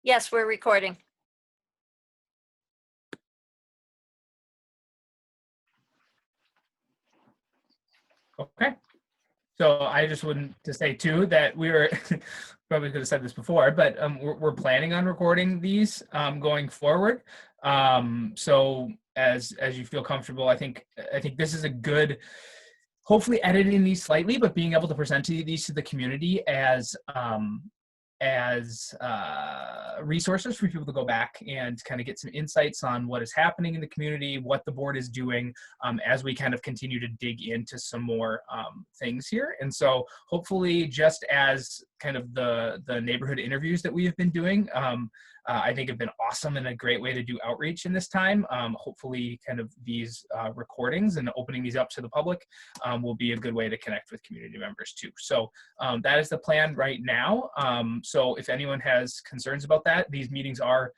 Yes, we're recording. Okay. So I just wanted to say too that we were probably could have said this before, but we're planning on recording these going forward. So as you feel comfortable, I think this is a good, hopefully editing these slightly, but being able to present these to the community as resources for people to go back and kind of get some insights on what is happening in the community, what the board is doing, as we kind of continue to dig into some more things here. And so hopefully, just as kind of the neighborhood interviews that we have been doing, I think have been awesome and a great way to do outreach in this time. Hopefully kind of these recordings and opening these up to the public will be a good way to connect with community members too. So that is the plan right now. So if anyone has concerns about that, these meetings are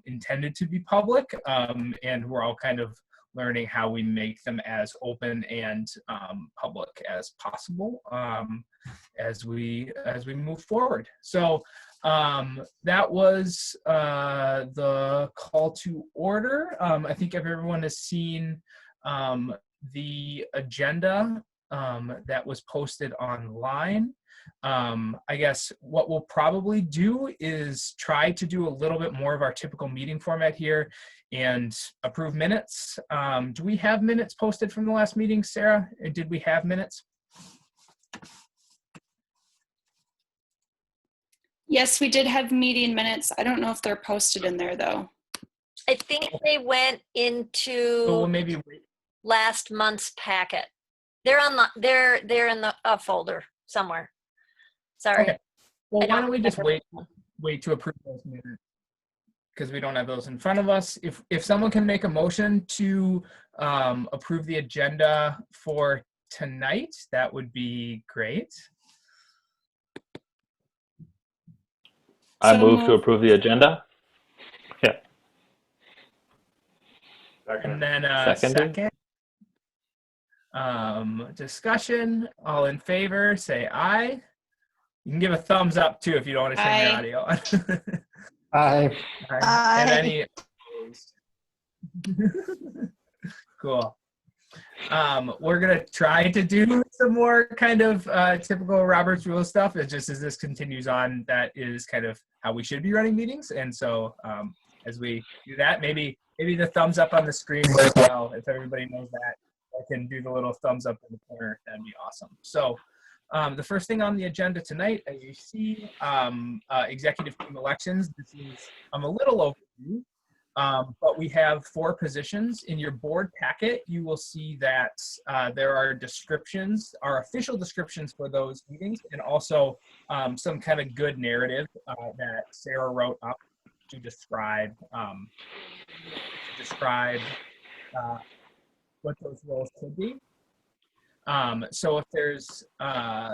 intended to be public, and we're all kind of learning how we make them as open and public as possible as we move forward. So that was the call to order. I think everyone has seen the agenda that was posted online. I guess what we'll probably do is try to do a little bit more of our typical meeting format here and approve minutes. Do we have minutes posted from the last meeting, Sarah? Did we have minutes? Yes, we did have meeting minutes. I don't know if they're posted in there though. I think they went into So we'll maybe wait. last month's packet. They're on the they're in the folder somewhere. Sorry. Okay. Well, why don't we just remember. wait to approve those minutes, because we don't have those in front of us. If someone can make a motion to approve the agenda for tonight, that would be great. I move to approve the agenda. Yeah. And then Seconded. second. Discussion. All in favor, say aye. You can give a thumbs up too if you don't want to turn your audio on. Aye. Aye. And any opposed? Cool. We're gonna try to do some more kind of typical Robert's Rules stuff. It's just as this continues on, that is kind of how we should be running meetings. And so as we do that, maybe the thumbs up on the screen as well. If everybody knows that, I can do the little thumbs up in the corner. That'd be awesome. So the first thing on the agenda tonight, as you see, executive team elections. This is a little overview. But we have 4 positions. In your board packet, you will see that there are descriptions, our official descriptions for those meetings, and also some kind of good narrative that Sarah wrote up to describe what those roles could be. So if there's,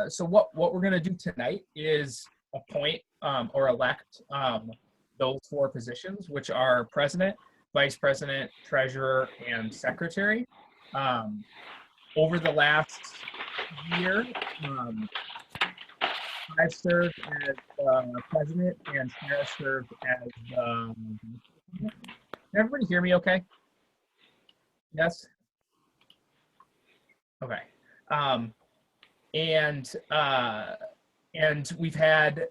so what we're gonna do tonight is appoint or elect those 4 positions, which are president, vice president, treasurer, and secretary. Over the last year, I've served as president, and Sarah served as can everybody hear me okay? Yes? Okay. And we've had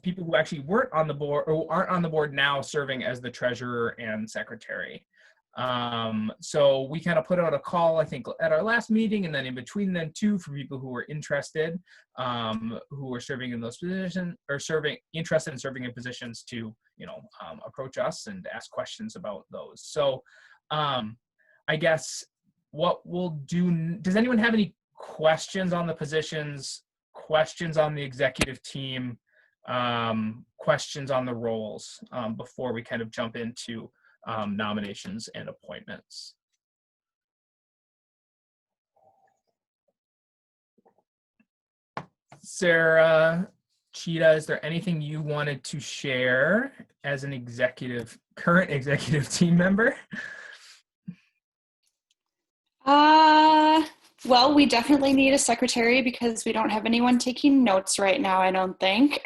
people who actually weren't on the board or aren't on the board now serving as the treasurer and secretary. So we kind of put out a call, I think, at our last meeting, and then in between them too, for people who were interested, who were serving in those positions or interested in serving in positions to, approach us and ask questions about those. So I guess what we'll do, does anyone have any questions on the positions, questions on the executive team, questions on the roles before we kind of jump into nominations and appointments? Sarah, Cheetah, is there anything you wanted to share as an current executive team member? Well, we definitely need a secretary because we don't have anyone taking notes right now, I don't think.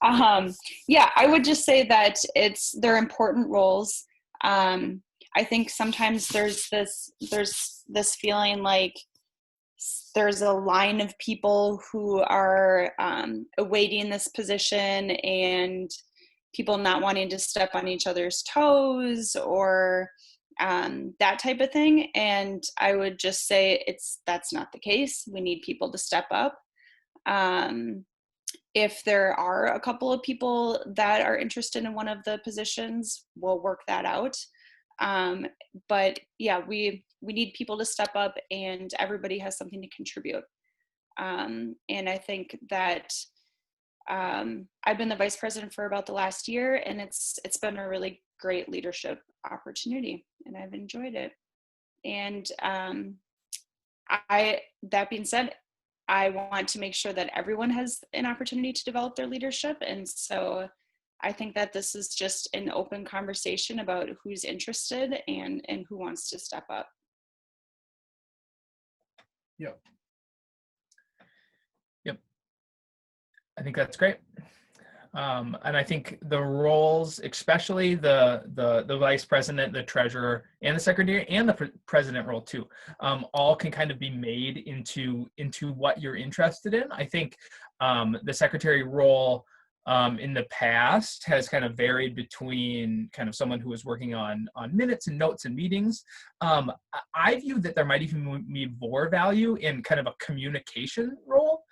Yeah, I would just say that they're important roles. I think sometimes there's this feeling like there's a line of people who are awaiting this position and people not wanting to step on each other's toes or that type of thing. And I would just say that's not the case. We need people to step up. If there are a couple of people that are interested in one of the positions, we'll work that out. But yeah, we need people to step up, and everybody has something to contribute. And I think that I've been the vice president for about the last year, and it's been a really great leadership opportunity, and I've enjoyed it. And that being said, I want to make sure that everyone has an opportunity to develop their leadership. And so I think that this is just an open conversation about who's interested and who wants to step up. Yep. I think that's great. And I think the roles, especially the vice president, the treasurer, and the secretary, and the president role too, all can kind of be made into what you're interested in. I think the secretary role in the past has kind of varied between kind of someone who is working on minutes and notes and meetings. I view that there might even be more value in kind of a communication role,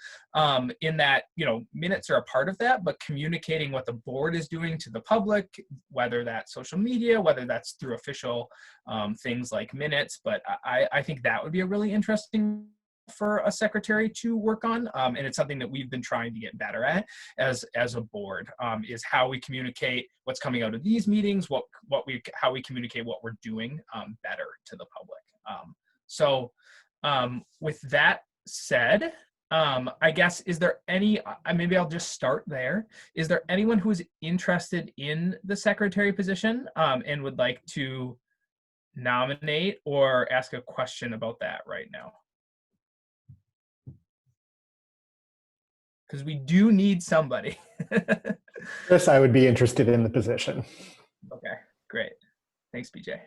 in that, minutes are a part of that, but communicating what the board is doing to the public, whether that's social media, whether that's through official things like minutes. But I think that would be a really interesting for a secretary to work on, and it's something that we've been trying to get better at as a board, is how we communicate what's coming out of these meetings, how we communicate what we're doing better to the public. So with that said, I guess, is there any, maybe I'll just start there. Is there anyone who is interested in the secretary position and would like to nominate or ask a question about that right now? Because we do need somebody. Chris, I would be interested in the position. Okay, great. Thanks, BJ.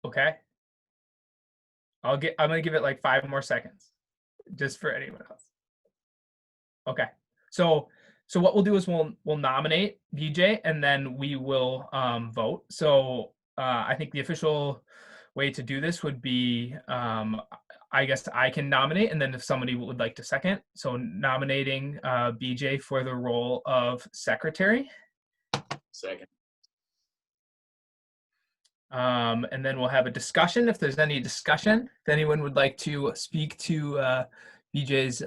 Okay. I'm gonna give it like 5 more seconds, just for anyone else. Okay. So what we'll do is we'll nominate BJ, and then we will vote. So I think the official way to do this would be, I guess I can nominate, and then if somebody would like to second. So nominating BJ for the role of secretary. Second. And then we'll have a discussion if there's any discussion. If anyone would like to speak to BJ's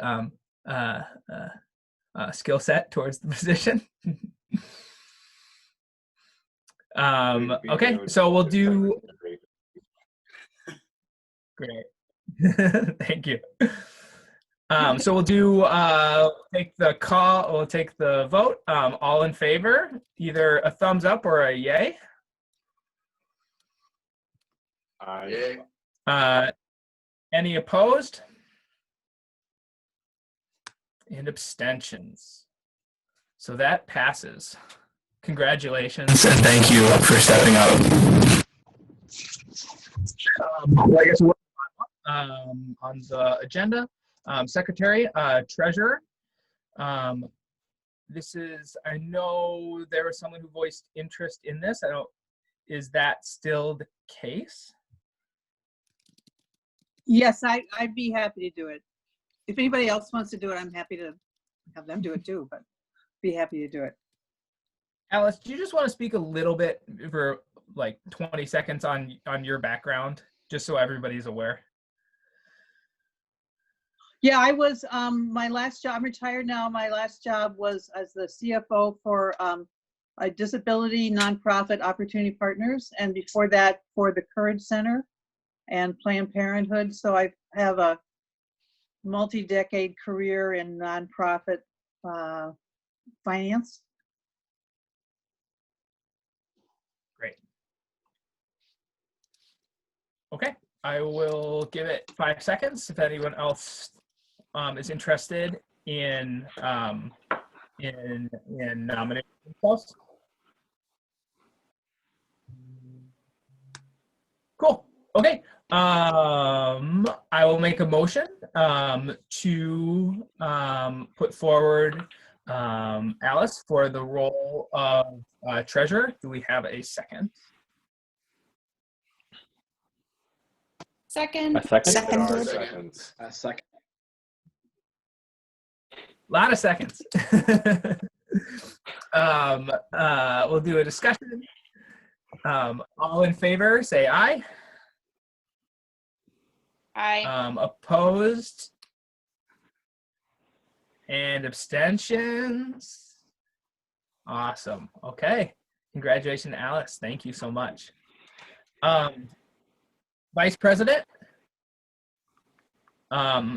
skill set towards the position. Okay, so we'll do. Great. Thank you. So we'll do take the call. We'll take the vote. All in favor, either a thumbs up or a yay. Aye. Any opposed? And abstentions. So that passes. Congratulations and thank you for stepping up. I guess on the agenda, secretary, treasurer. This is, I know there was someone who voiced interest in this. Is that still the case? Yes, I'd be happy to do it. If anybody else wants to do it, I'm happy to have them do it too, but be happy to do it. Alice, do you just want to speak a little bit for like 20 seconds on your background, just so everybody's aware? Yeah, I was, my last job, I'm retired now. My last job was as the CFO for a disability nonprofit, Opportunity Partners, and before that for the Courage Center and Planned Parenthood. So I have a multi-decade career in nonprofit finance. Great. Okay, I will give it 5 seconds if anyone else is interested in nominating themselves? Cool. Okay. I will make a motion to put forward Alice for the role of treasurer. Do we have a second? Second. A second? Seconded. Second. A lot of seconds. We'll do a discussion. All in favor, say aye. Aye. Opposed and abstentions. Awesome. Okay. Congratulations, Alice. Thank you so much. Vice President.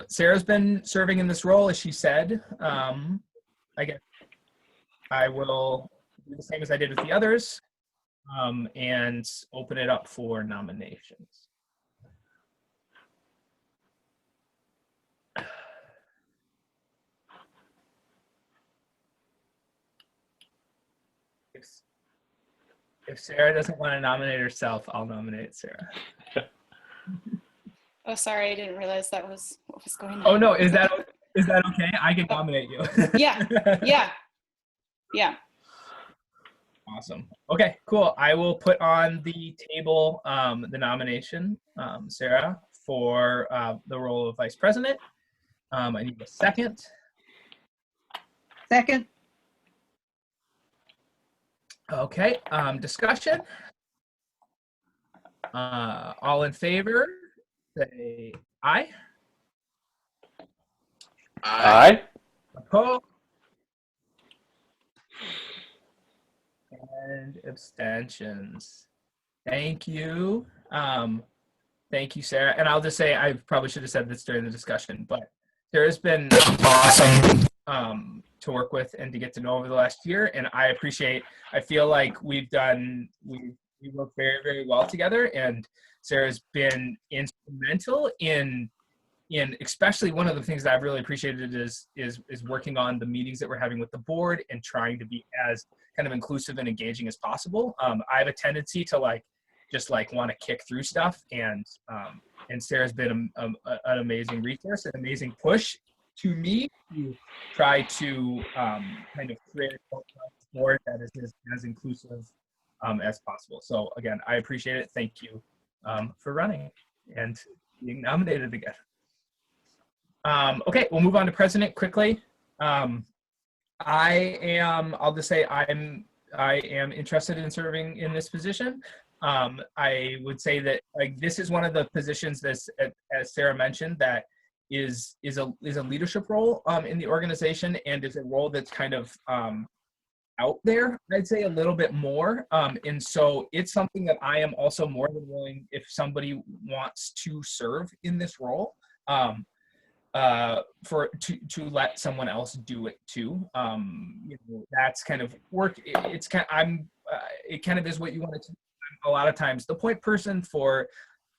Sarah's been serving in this role, as she said. I guess I will do the same as I did with the others and open it up for nominations. If Sarah doesn't want to nominate herself, I'll nominate Sarah. Oh, sorry, I didn't realize that was what was going on. Oh no, is that okay? I can nominate you. Yeah. Awesome. Okay, cool. I will put on the table the nomination, Sarah, for the role of Vice President. I need a second. Second. Okay, discussion. All in favor, say aye. Aye. Opposed? And abstentions. Thank you. Thank you, Sarah. And I'll just say, I probably should have said this during the discussion, but Sarah's been awesome to work with and to get to know over the last year. And I feel like we work very, very well together. And Sarah's been instrumental in especially one of the things that I've really appreciated is working on the meetings that we're having with the board and trying to be as kind of inclusive and engaging as possible. I have a tendency to want to kick through stuff, and Sarah's been an amazing resource, an amazing push to me to try to kind of create a board that is as inclusive as possible. So again, I appreciate it. Thank you for running and being nominated again. Okay, we'll move on to president quickly. I'll just say I am interested in serving in this position. I would say that this is one of the positions that's, as Sarah mentioned, that is a leadership role in the organization, and is a role that's kind of out there, I'd say, a little bit more. And so it's something that I am also more than willing, if somebody wants to serve in this role, to let someone else do it too. That's kind of work. It kind of is what you want to do. A lot of times the point person for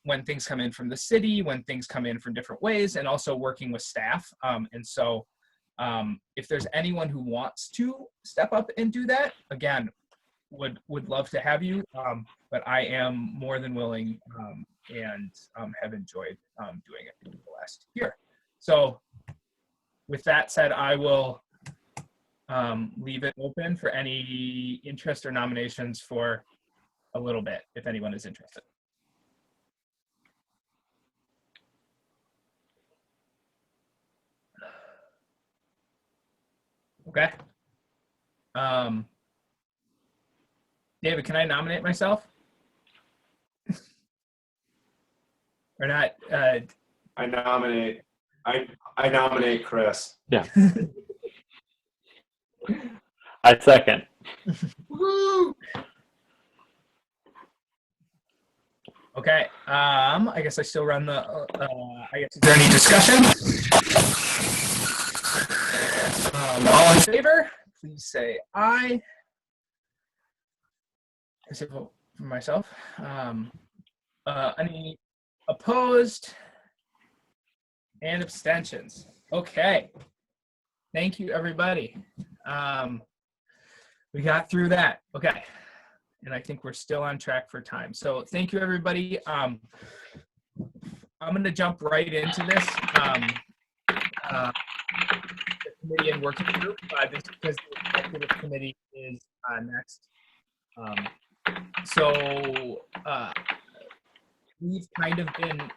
when things come in from the city, when things come in from different ways, and also working with staff. And so if there's anyone who wants to step up and do that, again, would love to have you. But I am more than willing and have enjoyed doing it in the last year. So with that said, I will leave it open for any interest or nominations for a little bit, if anyone is interested. Okay. David, can I nominate myself? Or not? I nominate Chris. Yeah. I second. Woo! Okay. I guess I still run the. I guess. Is there any discussion? All in favor, please say aye. I say vote for myself. Any opposed and abstentions? Okay. Thank you, everybody. We got through that. Okay. And I think we're still on track for time. So thank you, everybody. I'm going to jump right into this. The committee and working group, just because the executive committee is next. So we've kind of been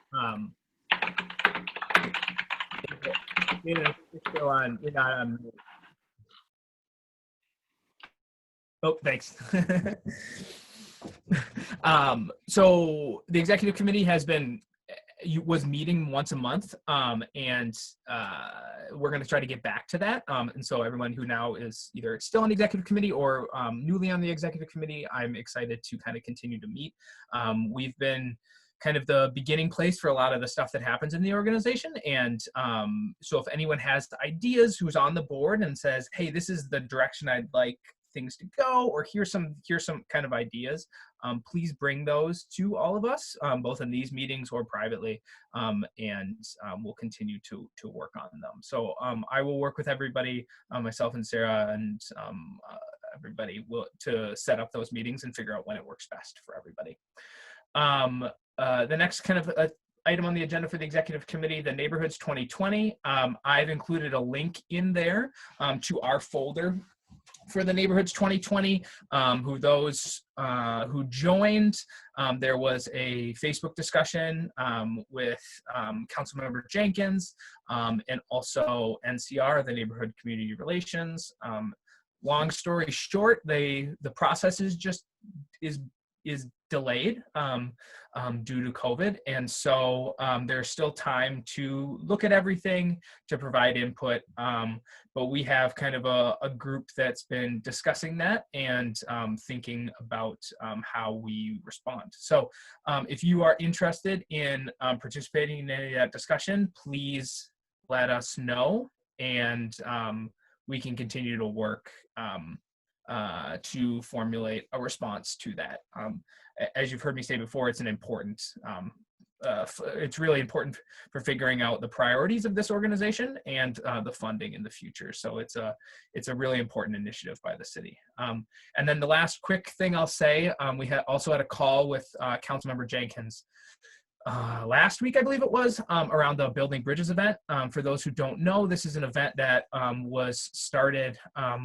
David, I think you're still on. You're not on. Oh, thanks. So the executive committee was meeting once a month, and we're going to try to get back to that. And so everyone who now is either still on the executive committee or newly on the executive committee, I'm excited to kind of continue to meet. We've been kind of the beginning place for a lot of the stuff that happens in the organization. And so if anyone has ideas who's on the board and says, hey, this is the direction I'd like things to go, or here's some kind of ideas, please bring those to all of us, both in these meetings or privately, and we'll continue to work on them. So I will work with everybody, myself and Sarah and everybody to set up those meetings and figure out when it works best for everybody. The next kind of item on the agenda for the executive committee, the Neighborhoods 2020. I've included a link in there to our folder for the Neighborhoods 2020, who joined. There was a Facebook discussion with Councilmember Jenkins and also NCR, the Neighborhood Community Relations. Long story short, the process is delayed due to COVID. And so there's still time to look at everything, to provide input. But we have kind of a group that's been discussing that and thinking about how we respond. So if you are interested in participating in any of that discussion, please let us know, and we can continue to work to formulate a response to that. As you've heard me say before, it's an important, it's really important for figuring out the priorities of this organization and the funding in the future. So it's a really important initiative by the city. And then the last quick thing I'll say, we also had a call with Councilmember Jenkins last week, I believe it was, around the Building Bridges event. For those who don't know, this is an event that was started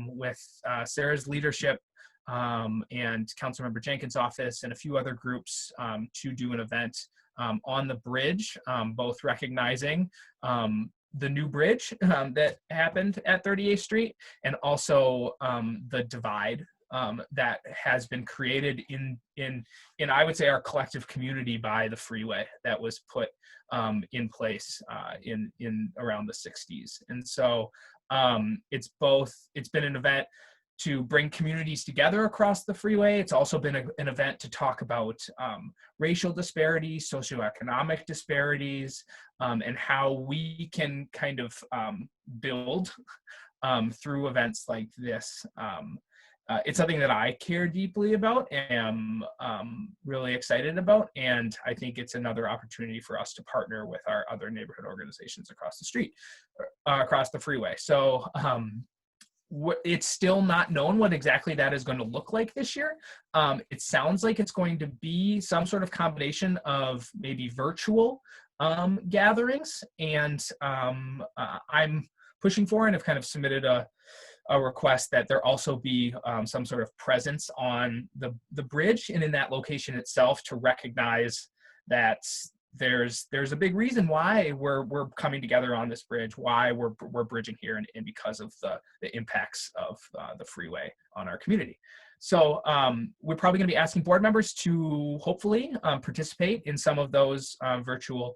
with Sarah's leadership and Councilmember Jenkins' office and a few other groups to do an event on the bridge, both recognizing the new bridge that happened at 38th Street and also the divide that has been created in I would say our collective community by the freeway that was put in place in around the 60s. And so it's been an event to bring communities together across the freeway. It's also been an event to talk about racial disparities, socioeconomic disparities, and how we can kind of build through events like this. It's something that I care deeply about and am really excited about, and I think it's another opportunity for us to partner with our other neighborhood organizations across the street, across the freeway. So it's still not known what exactly that is going to look like this year. It sounds like it's going to be some sort of combination of maybe virtual gatherings, and I'm pushing for and have kind of submitted a request that there also be some sort of presence on the bridge and in that location itself to recognize that there's a big reason why we're coming together on this bridge, why we're bridging here, and because of the impacts of the freeway on our community. So we're probably going to be asking board members to hopefully participate in some of those virtual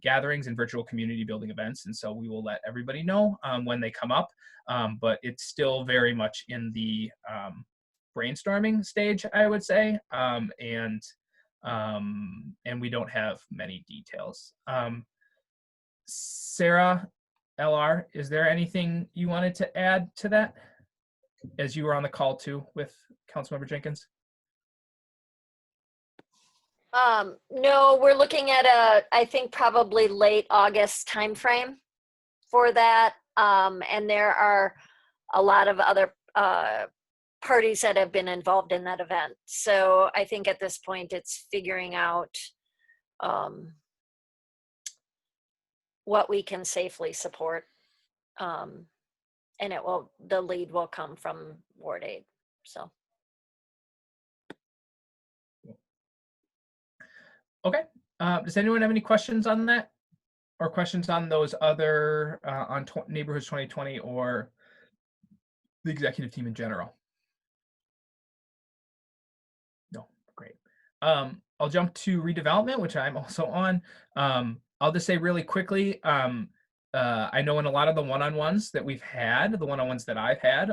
gatherings and virtual community building events. And so we will let everybody know when they come up, but it's still very much in the brainstorming stage, I would say, and we don't have many details. Sarah, LR, is there anything you wanted to add to that, as you were on the call too with Councilmember Jenkins? No, we're looking at I think probably late August timeframe for that. And there are a lot of other parties that have been involved in that event. So I think at this point it's figuring out what we can safely support. And the lead will come from Ward 8. So. Okay. Does anyone have any questions on that, or questions on those other on Neighborhoods 2020 or the executive team in general? No, great. I'll jump to redevelopment, which I'm also on. I'll just say really quickly, I know in a lot of the one-on-ones that we've had, the one-on-ones that I've had,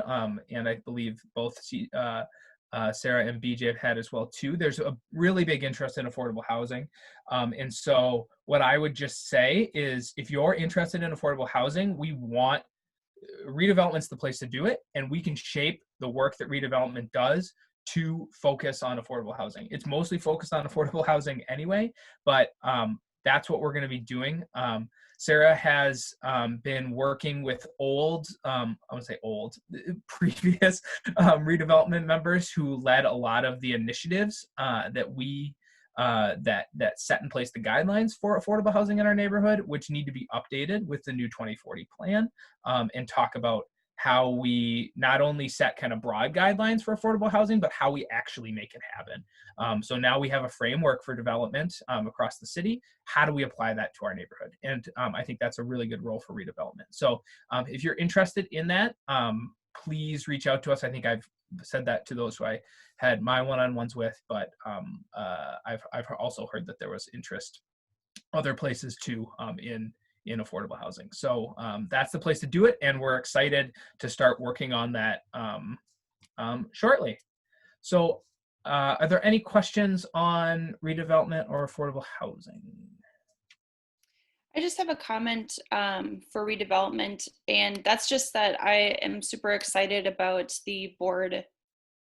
and I believe both Sarah and BJ have had as well too, there's a really big interest in affordable housing. And so what I would just say is, if you're interested in affordable housing, redevelopment's the place to do it, and we can shape the work that redevelopment does to focus on affordable housing. It's mostly focused on affordable housing anyway, but that's what we're going to be doing. Sarah has been working with previous redevelopment members who led a lot of the initiatives that set in place the guidelines for affordable housing in our neighborhood, which need to be updated with the new 2040 plan, and talk about how we not only set kind of broad guidelines for affordable housing, but how we actually make it happen. So now we have a framework for development across the city. How do we apply that to our neighborhood? And I think that's a really good role for redevelopment. So if you're interested in that, please reach out to us. I think I've said that to those who I had my one-on-ones with, but I've also heard that there was interest other places too in affordable housing. So that's the place to do it, and we're excited to start working on that shortly. So are there any questions on redevelopment or affordable housing? I just have a comment for redevelopment, and that's just that I am super excited about the board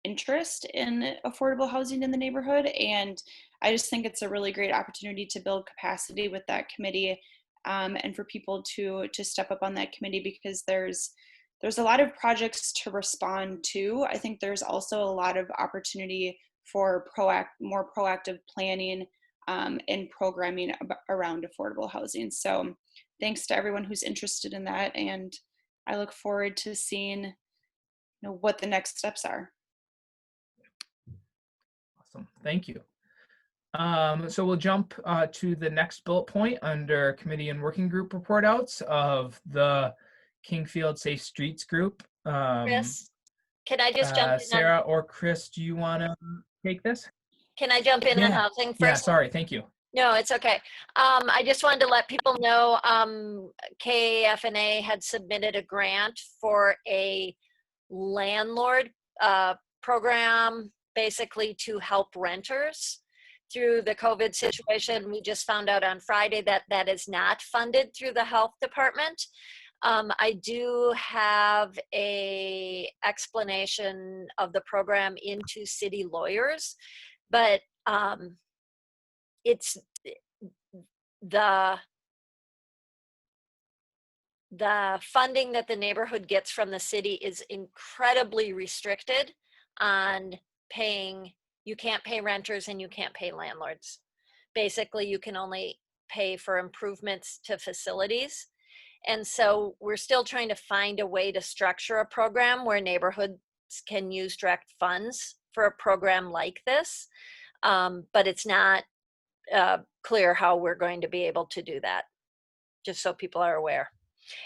interest in affordable housing in the neighborhood, and I just think it's a really great opportunity to build capacity with that committee, and for people to step up on that committee, because there's a lot of projects to respond to. I think there's also a lot of opportunity for more proactive planning and programming around affordable housing. So thanks to everyone who's interested in that, and I look forward to seeing what the next steps are. Awesome, thank you. So we'll jump to the next bullet point under committee and working group report outs of the Kingfield Safe Streets group. Chris, can I just jump in? Sarah or Chris, do you want to take this? Can I jump in on housing first? Yeah, sorry, thank you. No, it's okay. I just wanted to let people know KFNA had submitted a grant for a landlord program, basically to help renters through the COVID situation. We just found out on Friday that that is not funded through the health department. I do have a explanation of the program into city lawyers, but it's the funding that the neighborhood gets from the city is incredibly restricted on paying. You can't pay renters and you can't pay landlords. Basically, you can only pay for improvements to facilities. And so we're still trying to find a way to structure a program where neighborhoods can use direct funds for a program like this. But it's not clear how we're going to be able to do that, just so people are aware.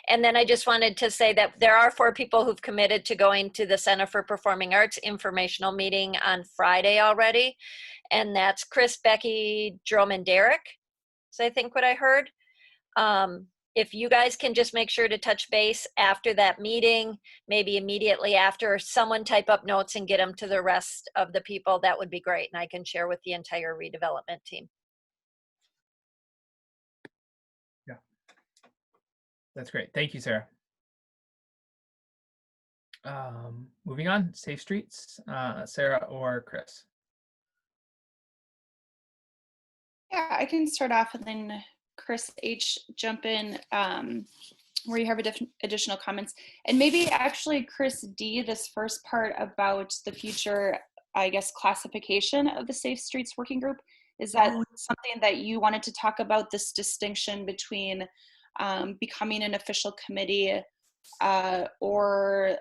And then I just wanted to say that there are 4 people who've committed to going to the Center for Performing Arts informational meeting on Friday already. And that's Chris, Becky, Jerome, and Derek. So I think what I heard. If you guys can just make sure to touch base after that meeting, maybe immediately after, someone type up notes and get them to the rest of the people, that would be great. And I can share with the entire redevelopment team. Yeah, that's great. Thank you, Sarah. Moving on, Safe Streets, Sarah or Chris? Yeah, I can start off and then Chris H jump in. where you have additional comments. And maybe actually, Chris D, this first part about the future, I guess, classification of the Safe Streets Working Group, is that something that you wanted to talk about, this distinction between becoming an official committee or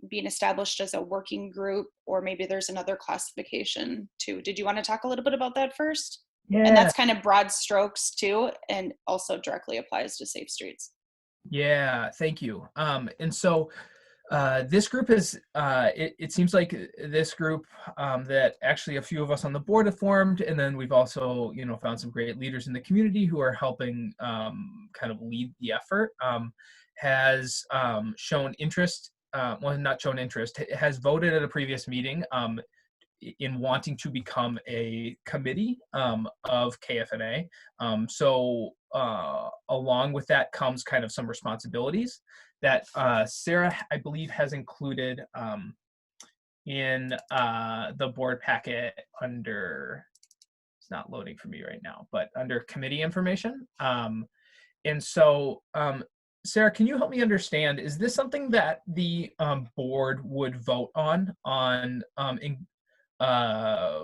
being established as a working group, or maybe there's another classification too? Did you want to talk a little bit about that first? Yeah. And that's kind of broad strokes too, and also directly applies to Safe Streets. Yeah, thank you. And so this group is, it seems like this group that actually a few of us on the board have formed, and then we've also, found some great leaders in the community who are helping kind of lead the effort, has shown interest, well, not shown interest, has voted at a previous meeting in wanting to become a committee of KFNA. So along with that comes kind of some responsibilities that Sarah, I believe, has included in the board packet under, it's not loading for me right now, but under committee information. And so, Sarah, can you help me understand, is this something that the board would vote on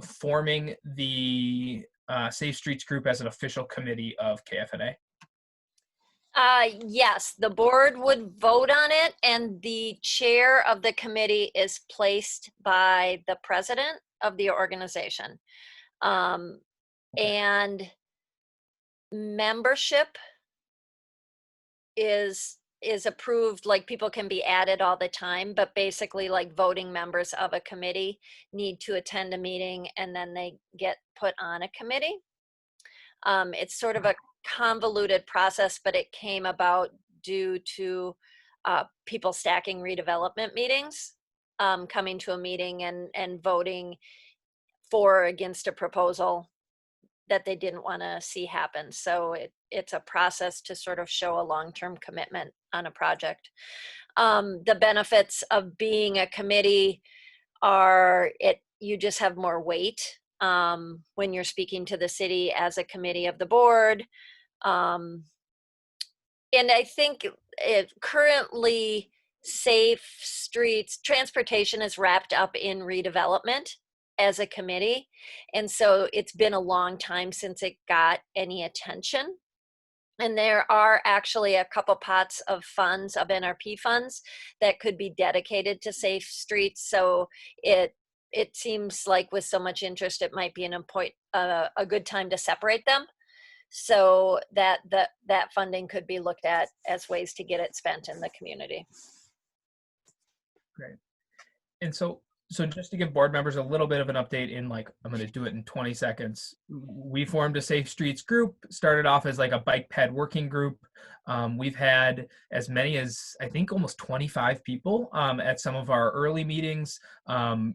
forming the Safe Streets Group as an official committee of KFNA? Yes, the board would vote on it, and the chair of the committee is placed by the president of the organization. And membership is approved, like people can be added all the time, but basically like voting members of a committee need to attend a meeting and then they get put on a committee. It's sort of a convoluted process, but it came about due to people stacking redevelopment meetings, coming to a meeting and voting for or against a proposal that they didn't want to see happen. So it's a process to sort of show a long-term commitment on a project. The benefits of being a committee are you just have more weight when you're speaking to the city as a committee of the board. And I think currently Safe Streets Transportation is wrapped up in redevelopment as a committee. And so it's been a long time since it got any attention. And there are actually a couple pots of funds, of NRP funds, that could be dedicated to Safe Streets. So it seems like with so much interest, it might be a good time to separate them, so that funding could be looked at as ways to get it spent in the community. Great. And so just to give board members a little bit of an update I'm going to do it in 20 seconds. We formed a Safe Streets group, started off as like a bike ped working group. We've had as many as, I think, almost 25 people at some of our early meetings, kind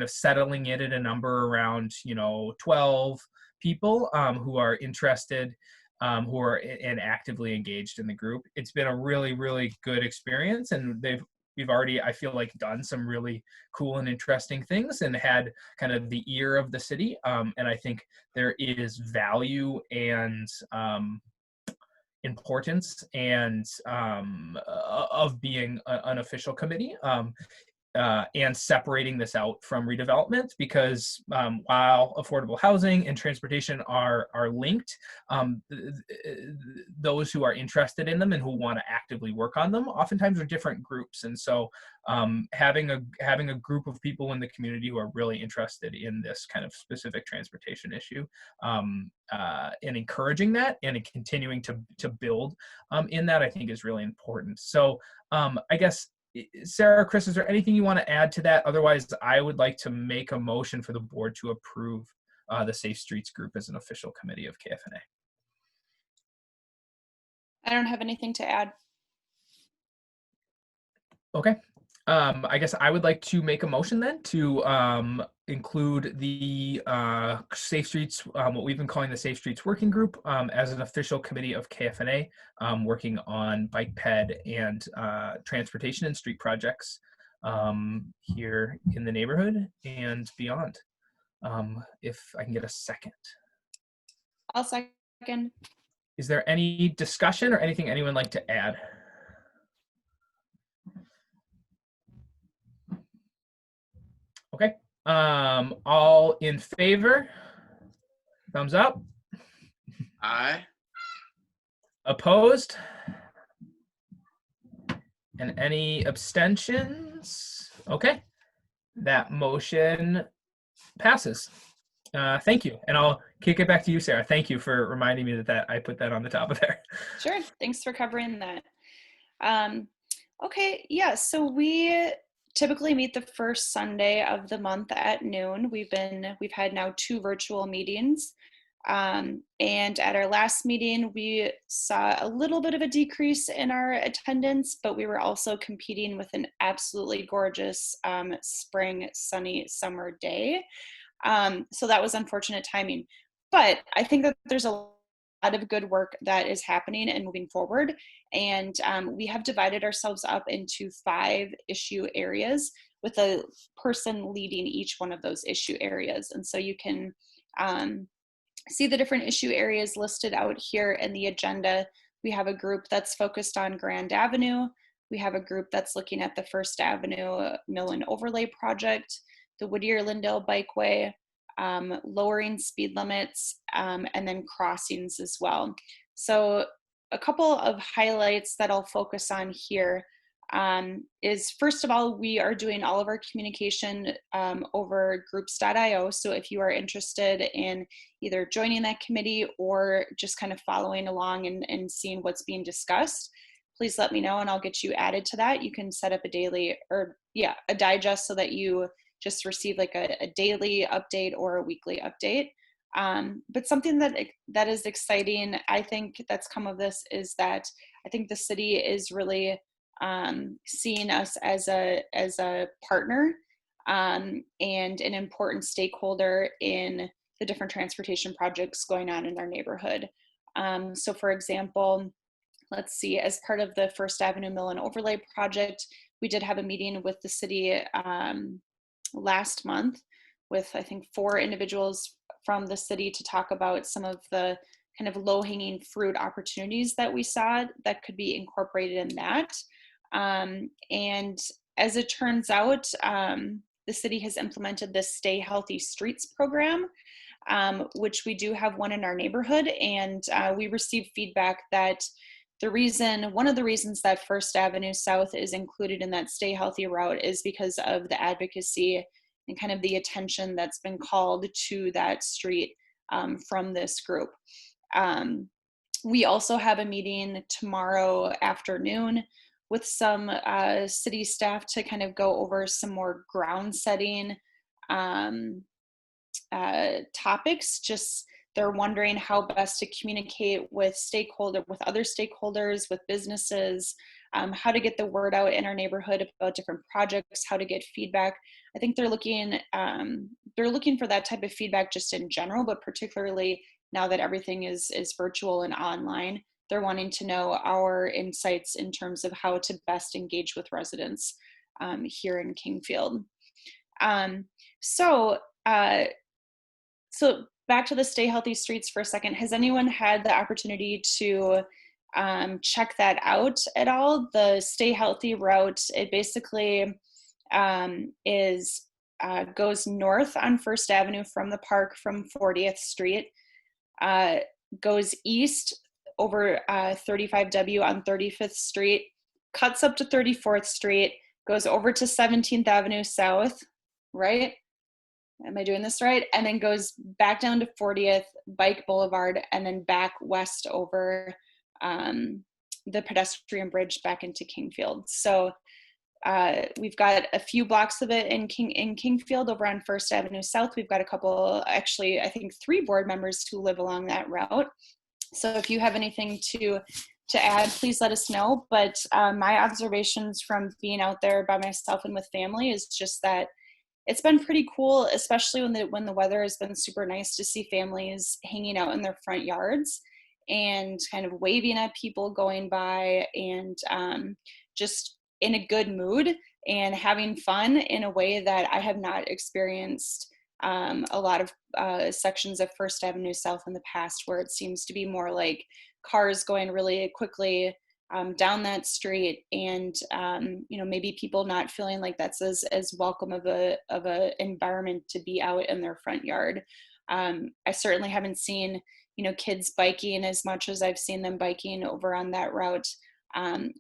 of settling in at a number around, 12 people who are interested, who are and actively engaged in the group. It's been a really, really good experience, and we've already, I feel like, done some really cool and interesting things and had kind of the ear of the city. And I think there is value and importance and of being an official committee. And separating this out from redevelopment, because while affordable housing and transportation are linked, those who are interested in them and who want to actively work on them oftentimes are different groups. And so having a group of people in the community who are really interested in this kind of specific transportation issue, and encouraging that and continuing to build in that, I think, is really important. So I guess, Sarah, Chris, is there anything you want to add to that? Otherwise, I would like to make a motion for the board to approve the Safe Streets Group as an official committee of KFNA. I don't have anything to add. Okay. I guess I would like to make a motion then to include the Safe Streets, what we've been calling the Safe Streets Working Group, as an official committee of KFNA, working on bike ped and transportation and street projects here in the neighborhood and beyond. If I can get a second. I'll second. Is there any discussion or anything anyone like to add? Okay. All in favor? Thumbs up. Aye. Opposed? And any abstentions? Okay. That motion passes. Thank you. And I'll kick it back to you, Sarah. Thank you for reminding me that I put that on the top of there. Sure. Thanks for covering that. Okay. Yeah. So we typically meet the first Sunday of the month at noon. We've had now 2 virtual meetings. And at our last meeting, we saw a little bit of a decrease in our attendance, but we were also competing with an absolutely gorgeous spring, sunny summer day. So that was unfortunate timing. But I think that there's a lot of good work that is happening and moving forward. And we have divided ourselves up into 5 issue areas with a person leading each one of those issue areas. And so you can see the different issue areas listed out here in the agenda. We have a group that's focused on Grand Avenue. We have a group that's looking at the First Avenue Mill and Overlay Project, the Whittier-Lindale Bikeway, lowering speed limits, and then crossings as well. So a couple of highlights that I'll focus on here is, first of all, we are doing all of our communication over groups.io. So if you are interested in either joining that committee or just kind of following along and seeing what's being discussed, please let me know and I'll get you added to that. You can set up a digest so that you just receive like a daily update or a weekly update. But something that is exciting, I think, that's come of this is that I think the city is really seeing us as a partner and an important stakeholder in the different transportation projects going on in our neighborhood. So for example, let's see, as part of the First Avenue Mill and Overlay project, we did have a meeting with the city last month with, I think, 4 individuals from the city to talk about some of the kind of low-hanging fruit opportunities that we saw that could be incorporated in that. And as it turns out, the city has implemented this Stay Healthy Streets program, which we do have one in our neighborhood. And we received feedback that one of the reasons that First Avenue South is included in that Stay Healthy route is because of the advocacy and kind of the attention that's been called to that street from this group. We also have a meeting tomorrow afternoon with some city staff to kind of go over some more ground setting topics. Just they're wondering how best to communicate with other stakeholders, with businesses, how to get the word out in our neighborhood about different projects, how to get feedback. I think they're looking for that type of feedback just in general, but particularly now that everything is virtual and online, they're wanting to know our insights in terms of how to best engage with residents here in Kingfield. So back to the Stay Healthy Streets for a second. Has anyone had the opportunity to check that out at all? The Stay Healthy route, it basically goes north on First Avenue from the park from 40th Street, goes east over 35W on 35th Street, cuts up to 34th Street, goes over to 17th Avenue South, right? Am I doing this right? And then goes back down to 40th, Bike Boulevard, and then back west over the pedestrian bridge back into Kingfield. So we've got a few blocks of it in Kingfield over on First Avenue South. We've got a couple, actually, I think 3 board members who live along that route. So if you have anything to add, please let us know. But my observations from being out there by myself and with family is just that it's been pretty cool, especially when the weather has been super nice, to see families hanging out in their front yards and kind of waving at people going by and just in a good mood and having fun in a way that I have not experienced a lot of sections of First Avenue South in the past, where it seems to be more like cars going really quickly down that street, and maybe people not feeling like that's as welcome of a environment to be out in their front yard. I certainly haven't seen kids biking as much as I've seen them biking over on that route,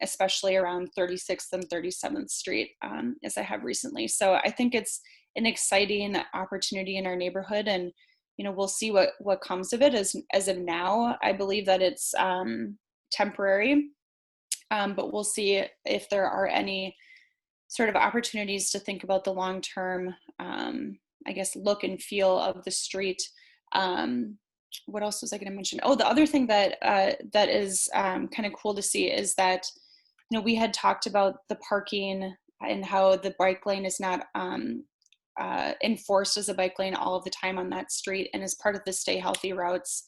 especially around 36th and 37th Street, as I have recently. So I think it's an exciting opportunity in our neighborhood, and we'll see what comes of it. As of now, I believe that it's temporary, but we'll see if there are any sort of opportunities to think about the long-term, I guess, look and feel of the street. What else was I going to mention? Oh, the other thing that that is kind of cool to see is that we had talked about the parking and how the bike lane is not enforced as a bike lane all of the time on that street, and as part of the Stay Healthy routes,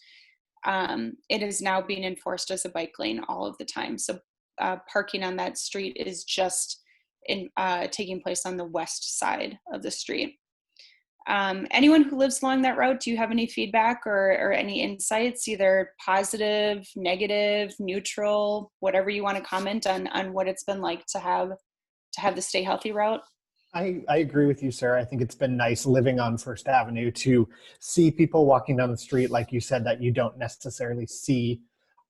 it is now being enforced as a bike lane all of the time. So parking on that street is just taking place on the west side of the street. Anyone who lives along that route, do you have any feedback or any insights, either positive, negative, neutral, whatever you want to comment on what it's been like to have the Stay Healthy route? I agree with you, Sarah. I think it's been nice living on First Avenue to see people walking down the street, like you said, that you don't necessarily see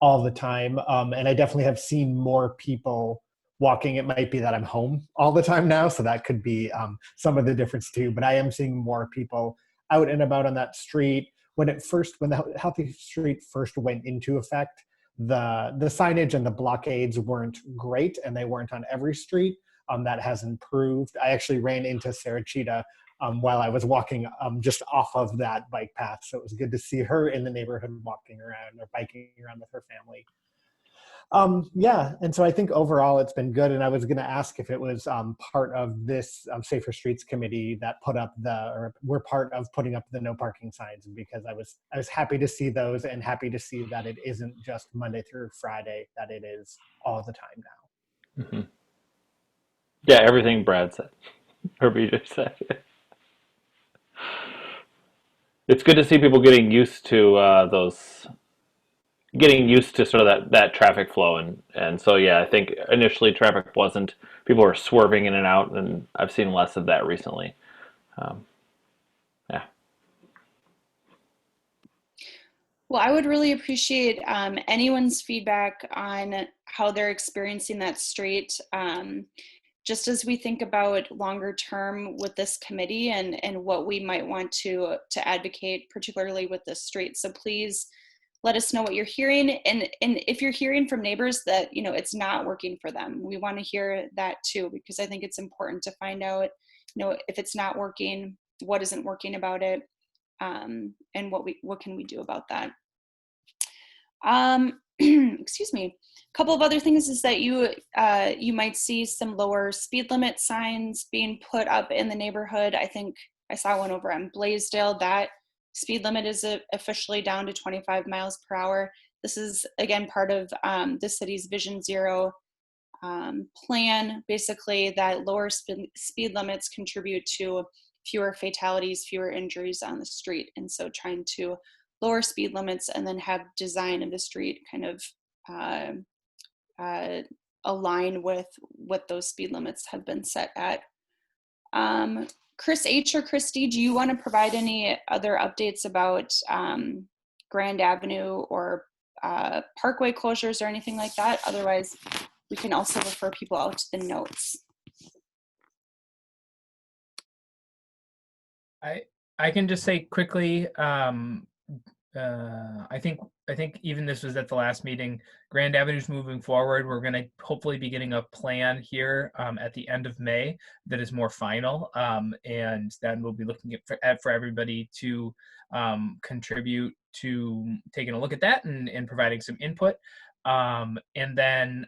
all the time. And I definitely have seen more people walking. It might be that I'm home all the time now, so that could be some of the difference too. But I am seeing more people out and about on that street. When the Healthy Street first went into effect, the signage and the blockades weren't great, and they weren't on every street. That has improved. I actually ran into Sarah Cheetah while I was walking just off of that bike path. So it was good to see her in the neighborhood walking around or biking around with her family. Yeah, and so I think overall it's been good. And I was going to ask if it was part of this Safer Streets committee that we're part of putting up the no parking signs, because I was happy to see those and happy to see that it isn't just Monday through Friday, that it is all the time now. Mm-hmm. Yeah, everything Brad said, or BJ said. It's good to see people getting used to getting used to sort of that traffic flow, and so yeah, I think initially traffic wasn't, people were swerving in and out, and I've seen less of that recently. Yeah. Well, I would really appreciate anyone's feedback on how they're experiencing that street. Just as we think about longer term with this committee and what we might want to advocate, particularly with this street. So please let us know what you're hearing. And if you're hearing from neighbors that, it's not working for them, we want to hear that too, because I think it's important to find out, if it's not working, what isn't working about it, and what can we do about that. Excuse me. A couple of other things is that you might see some lower speed limit signs being put up in the neighborhood. I think I saw one over on Blaisdell. That speed limit is officially down to 25 miles per hour. This is, again, part of the city's Vision Zero plan, basically, that lower speed limits contribute to fewer fatalities, fewer injuries on the street. And so trying to lower speed limits and then have design of the street kind of align with what those speed limits have been set at. Chris H. or Christy, do you want to provide any other updates about Grand Avenue or Parkway closures or anything like that? Otherwise, we can also refer people out to the notes. I can just say quickly, I think even this was at the last meeting, Grand Avenue's moving forward. We're going to hopefully be getting a plan here at the end of May that is more final, and then we'll be looking at for everybody to contribute to taking a look at that and providing some input. And then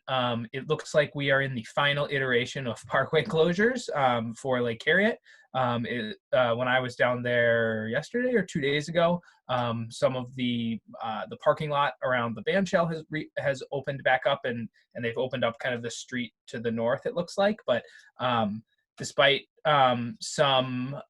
it looks like we are in the final iteration of Parkway closures for Lake Harriet. When I was down there yesterday or 2 days ago, some of the parking lot around the bandshell has opened back up, and they've opened up kind of the street to the north, it looks like. But despite some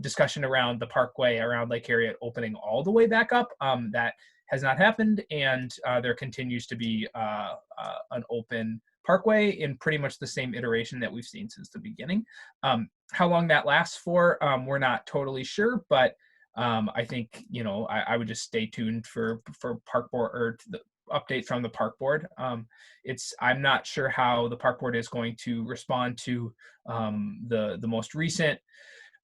discussion around the parkway around Lake Harriet opening all the way back up, that has not happened, and there continues to be an open parkway in pretty much the same iteration that we've seen since the beginning. How long that lasts for, we're not totally sure, but I think, you know, I would just stay tuned for park board or the update from the park board. I'm not sure how the park board is going to respond to the most recent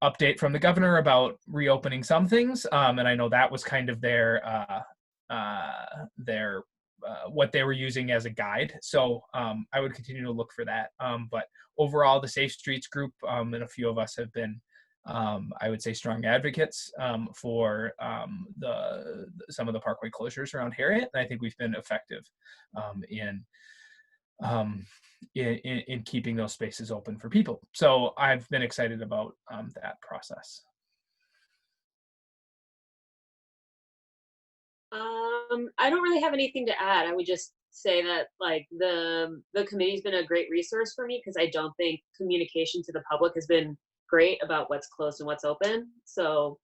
update from the governor about reopening some things, and I know that was kind of their what they were using as a guide. So I would continue to look for that. But overall, the Safe Streets group and a few of us have been, I would say, strong advocates for some of the parkway closures around Harriet, and I think we've been effective in keeping those spaces open for people. So I've been excited about that process. I don't really have anything to add. I would just say that like the committee's been a great resource for me because I don't think communication to the public has been great about what's closed and what's open. So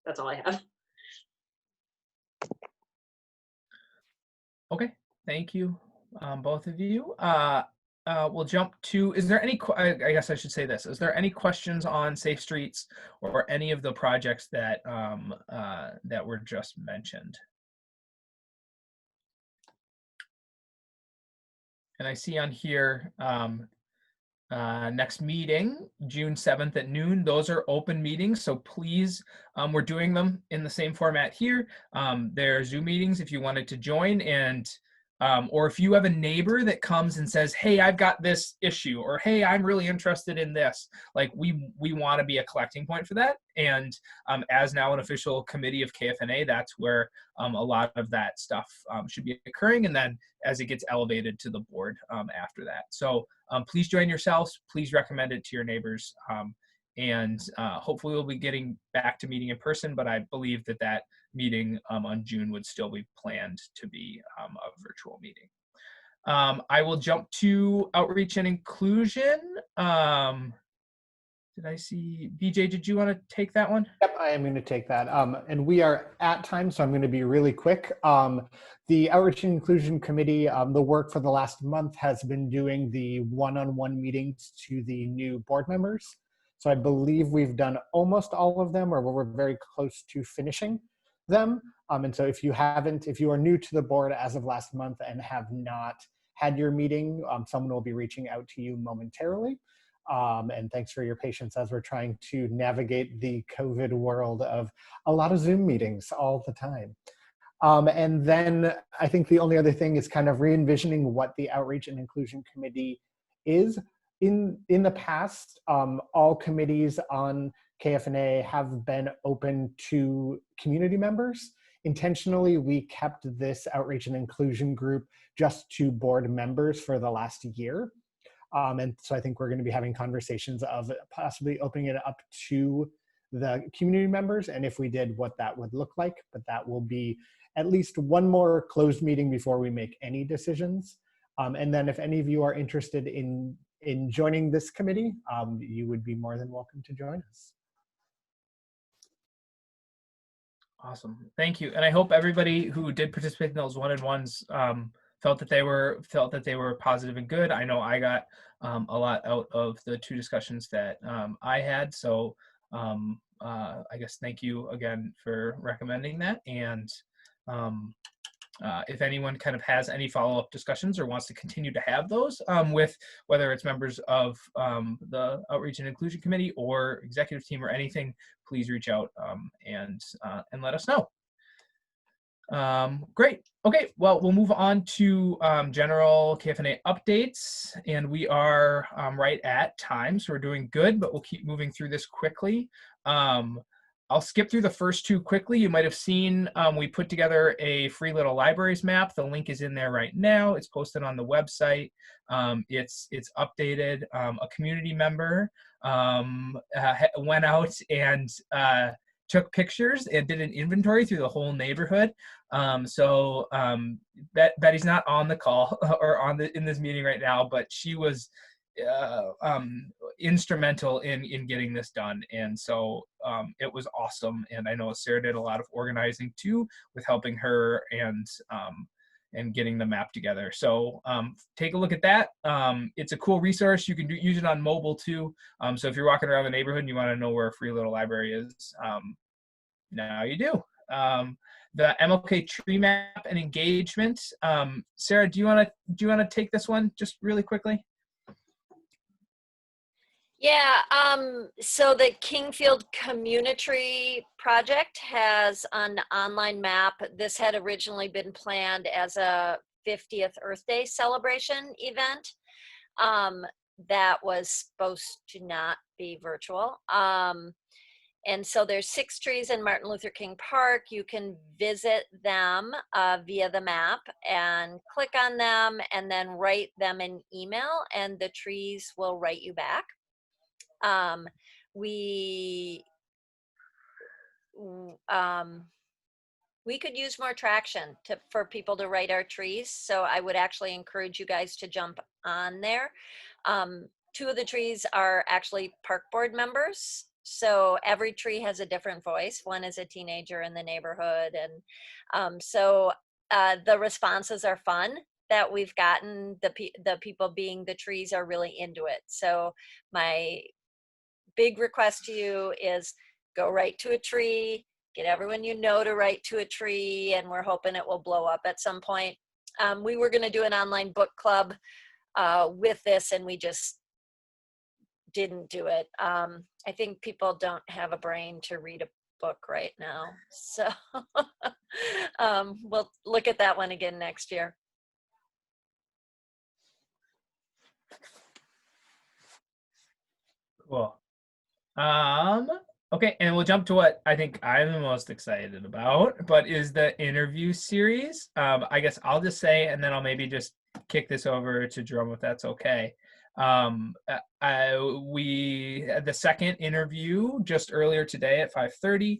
that's all I have. Okay, thank you, both of you. We'll jump to, is there any, I guess I should say this, is there any questions on Safe Streets or any of the projects that that were just mentioned? And I see on here, next meeting, June 7th at noon. Those are open meetings, so please, we're doing them in the same format here. They're Zoom meetings if you wanted to join, and or if you have a neighbor that comes and says, hey, I've got this issue, or hey, I'm really interested in this. Like we want to be a collecting point for that. And as now an official committee of KFNA, that's where a lot of that stuff should be occurring. And then as it gets elevated to the board after that. So please join yourselves. Please recommend it to your neighbors. And hopefully we'll be getting back to meeting in person, but I believe that meeting on June would still be planned to be a virtual meeting. I will jump to outreach and inclusion. Did I see, BJ, did you want to take that one? Yep, I am going to take that. And we are at time, so I'm going to be really quick. The Outreach and Inclusion Committee, the work for the last month has been doing the one-on-one meetings to the new board members. So I believe we've done almost all of them, or we're very close to finishing them. And so if you are new to the board as of last month and have not had your meeting, someone will be reaching out to you momentarily. And thanks for your patience as we're trying to navigate the COVID world of a lot of Zoom meetings all the time. And then I think the only other thing is kind of re-envisioning what the Outreach and Inclusion Committee is. In the past, all committees on KFNA have been open to community members. Intentionally, we kept this Outreach and Inclusion group just to board members for the last year. And so I think we're going to be having conversations of possibly opening it up to the community members, and if we did, what that would look like. But that will be at least one more closed meeting before we make any decisions. And then if any of you are interested in joining this committee, you would be more than welcome to join us. Awesome, thank you. And I hope everybody who did participate in those one-on-ones felt that they were positive and good. I know I got a lot out of the two discussions that I had. So I guess thank you again for recommending that. And if anyone kind of has any follow-up discussions or wants to continue to have those with whether it's members of the Outreach and Inclusion Committee or executive team or anything, please reach out and let us know. Great. Okay, well, we'll move on to general KFNA updates, and we are right at time, so we're doing good, but we'll keep moving through this quickly. I'll skip through the first two quickly. You might have seen we put together a free little libraries map. The link is in there right now. It's posted on the website. It's updated. A community member went out and took pictures and did an inventory through the whole neighborhood. Betty's not on the call or in this meeting right now, but she was instrumental in getting this done. And so it was awesome. And I know Sarah did a lot of organizing too, with helping her and getting the map together. So take a look at that. It's a cool resource. You can use it on mobile too. So if you're walking around the neighborhood and you want to know where a free little library is, now you do. The MLK tree map and engagement. Sarah, do you want to take this one just really quickly? Yeah, so the Kingfield Community Project has an online map. This had originally been planned as a 50th Earth Day celebration event that was supposed to not be virtual. And so there's 6 trees in Martin Luther King Park. You can visit them via the map and click on them and then write them an email, and the trees will write you back. We could use more traction for people to write our trees. So I would actually encourage you guys to jump on there. 2 of the trees are actually park board members. So every tree has a different voice. One is a teenager in the neighborhood. And so the responses are fun that we've gotten. The people being the trees are really into it. So my big request to you is go write to a tree, get everyone you know to write to a tree, and we're hoping it will blow up at some point. We were going to do an online book club with this, and we just didn't do it. I think people don't have a brain to read a book right now. So we'll look at that one again next year. Cool. Okay, and we'll jump to what I think I'm the most excited about, but is the interview series. I guess I'll just say, and then I'll maybe just kick this over to Jerome if that's okay. We had the second interview just earlier today at 5:30.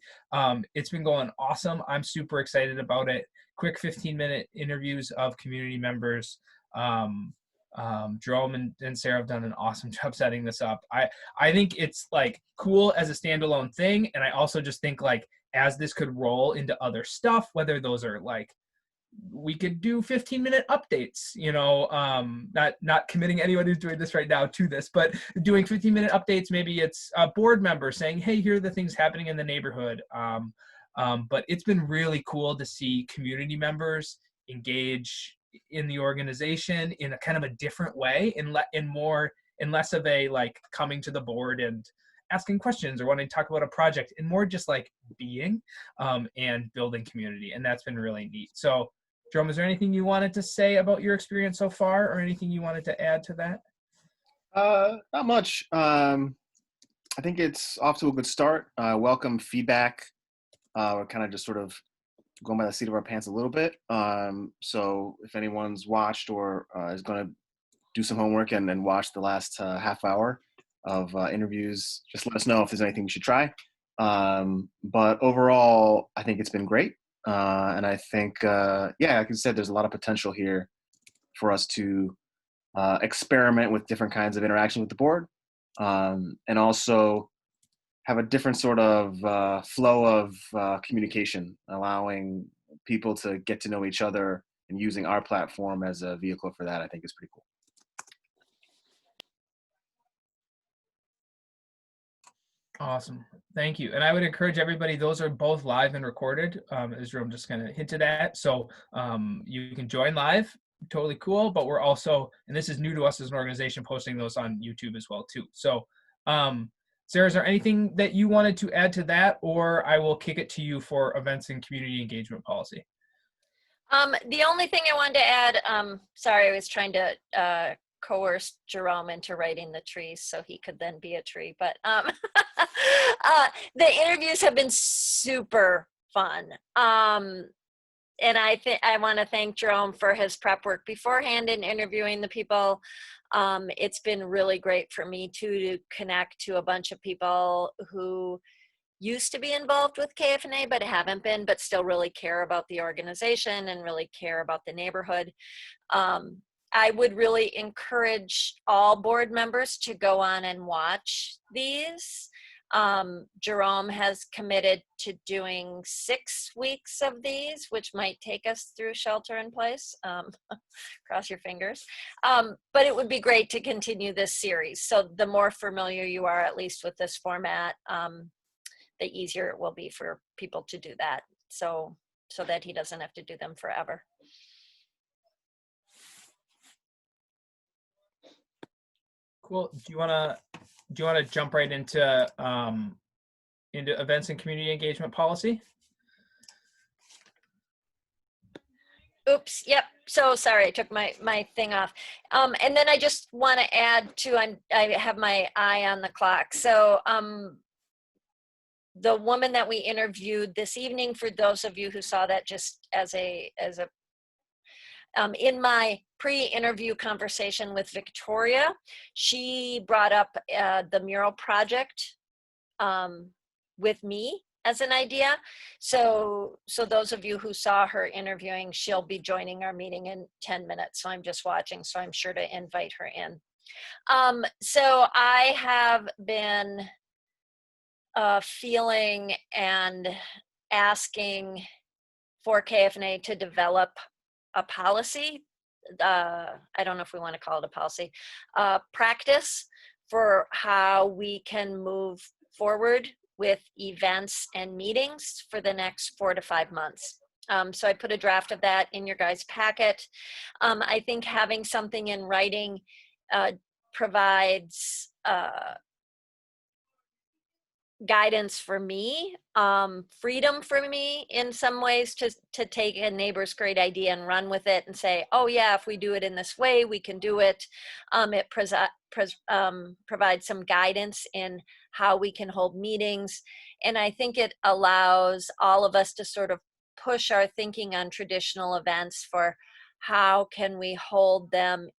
It's been going awesome. I'm super excited about it. Quick 15-minute interviews of community members. Jerome and Sarah have done an awesome job setting this up. I think it's like cool as a standalone thing, and I also just think like as this could roll into other stuff, whether those are like we could do 15-minute updates, not committing anyone who's doing this right now to this, but doing 15-minute updates. Maybe it's a board member saying, hey, here are the things happening in the neighborhood. But it's been really cool to see community members engage in the organization in a kind of a different way, in less of a like coming to the board and asking questions or wanting to talk about a project, and more just like being and building community. And that's been really neat. So Jerome, is there anything you wanted to say about your experience so far, or anything you wanted to add to that? Not much. I think it's off to a good start. Welcome feedback. We're kind of just sort of going by the seat of our pants a little bit. So if anyone's watched or is going to do some homework and watch the last half hour of interviews, just let us know if there's anything we should try. But overall, I think it's been great. And I think, like I said, there's a lot of potential here for us to experiment with different kinds of interaction with the board, and also have a different sort of flow of communication, allowing people to get to know each other and using our platform as a vehicle for that, I think is pretty cool. Awesome. Thank you. And I would encourage everybody, those are both live and recorded, as Jerome just kind of hinted at. So you can join live, totally cool. But we're also, and this is new to us as an organization, posting those on YouTube as well too. So Sarah, is there anything that you wanted to add to that, or I will kick it to you for events and community engagement policy? The only thing I wanted to add, sorry, I was trying to coerce Jerome into writing the trees so he could then be a tree, but the interviews have been super fun. And I want to thank Jerome for his prep work beforehand in interviewing the people. It's been really great for me too to connect to a bunch of people who used to be involved with KFNA but haven't been, but still really care about the organization and really care about the neighborhood. I would really encourage all board members to go on and watch these. Jerome has committed to doing 6 weeks of these, which might take us through shelter in place. Cross your fingers. But it would be great to continue this series. So the more familiar you are, at least with this format, the easier it will be for people to do that. So that he doesn't have to do them forever. Cool. Do you want to jump right into events and community engagement policy? Oops. Yep. So sorry, I took my thing off. And then I just want to add to, I have my eye on the clock. So the woman that we interviewed this evening, for those of you who saw that, just as a in my pre-interview conversation with Victoria, she brought up the mural project with me as an idea. So those of you who saw her interviewing, she'll be joining our meeting in 10 minutes. So I'm just watching, so I'm sure to invite her in. So I have been feeling and asking for KFNA to develop a policy. I don't know if we want to call it a policy, practice for how we can move forward with events and meetings for the next 4 to 5 months. So I put a draft of that in your guys' packet. I think having something in writing provides guidance for me, freedom for me in some ways to take a neighbor's great idea and run with it and say, oh yeah, if we do it in this way, we can do it. It provides some guidance in how we can hold meetings. And I think it allows all of us to sort of push our thinking on traditional events for how can we hold them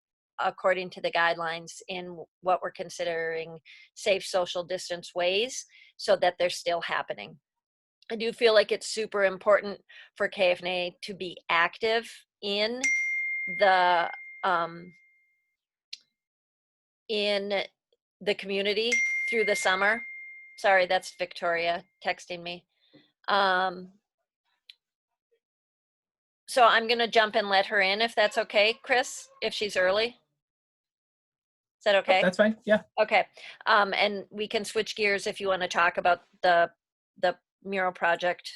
according to the guidelines in what we're considering safe social distance ways, so that they're still happening. I do feel like it's super important for KFNA to be active in the community through the summer. Sorry, that's Victoria texting me. So I'm gonna jump and let her in if that's okay, Chris, if she's early. Is that okay? Oh, that's fine. Yeah. Okay. And we can switch gears if you want to talk about the mural project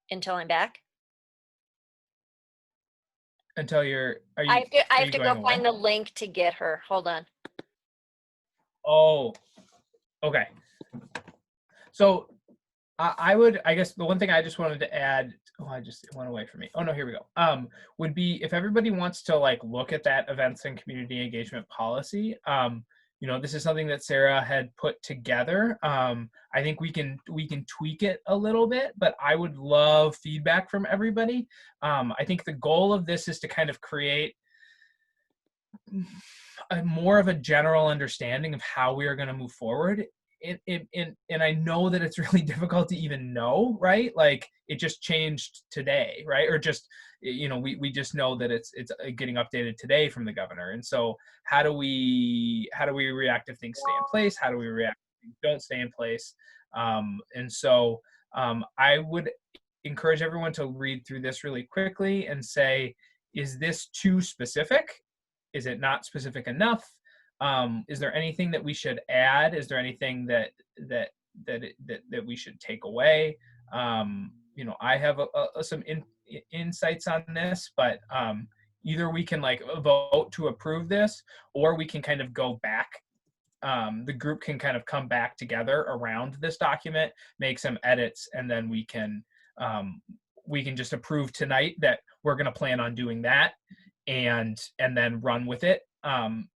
until I'm back. Until you're, I have to go find the link to get her. Hold on. Oh, okay. So I guess the one thing I just wanted to add, it went away from me. Oh no, here we go. Would be if everybody wants to like look at that events and community engagement policy. This is something that Sarah had put together. I think we can tweak it a little bit, but I would love feedback from everybody. I think the goal of this is to kind of create more of a general understanding of how we are going to move forward. And I know that it's really difficult to even know, right? Like it just changed today, right? Or just, we just know that it's getting updated today from the governor. And so how do we react if things stay in place? How do we react if things don't stay in place? And so I would encourage everyone to read through this really quickly and say, is this too specific? Is it not specific enough? Is there anything that we should add? Is there anything that we should take away? I have some insights on this, but either we can like vote to approve this, or we can kind of go back. The group can kind of come back together around this document, make some edits, and then we can just approve tonight that we're going to plan on doing that, and then run with it.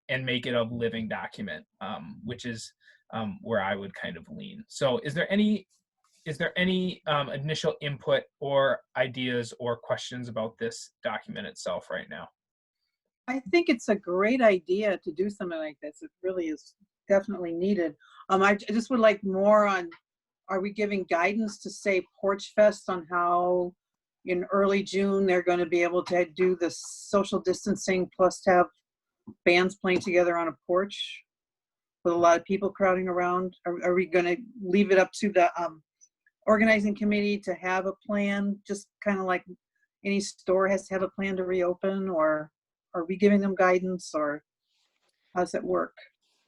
And make it a living document, which is where I would kind of lean. So is there any initial input or ideas or questions about this document itself right now? I think it's a great idea to do something like this. It really is definitely needed. I just would like more on, are we giving guidance to say Porch Fest on how in early June, they're going to be able to do the social distancing plus have bands playing together on a porch with a lot of people crowding around? Are we going to leave it up to the organizing committee to have a plan, just kind of like any store has to have a plan to reopen, or are we giving them guidance, or how's it work?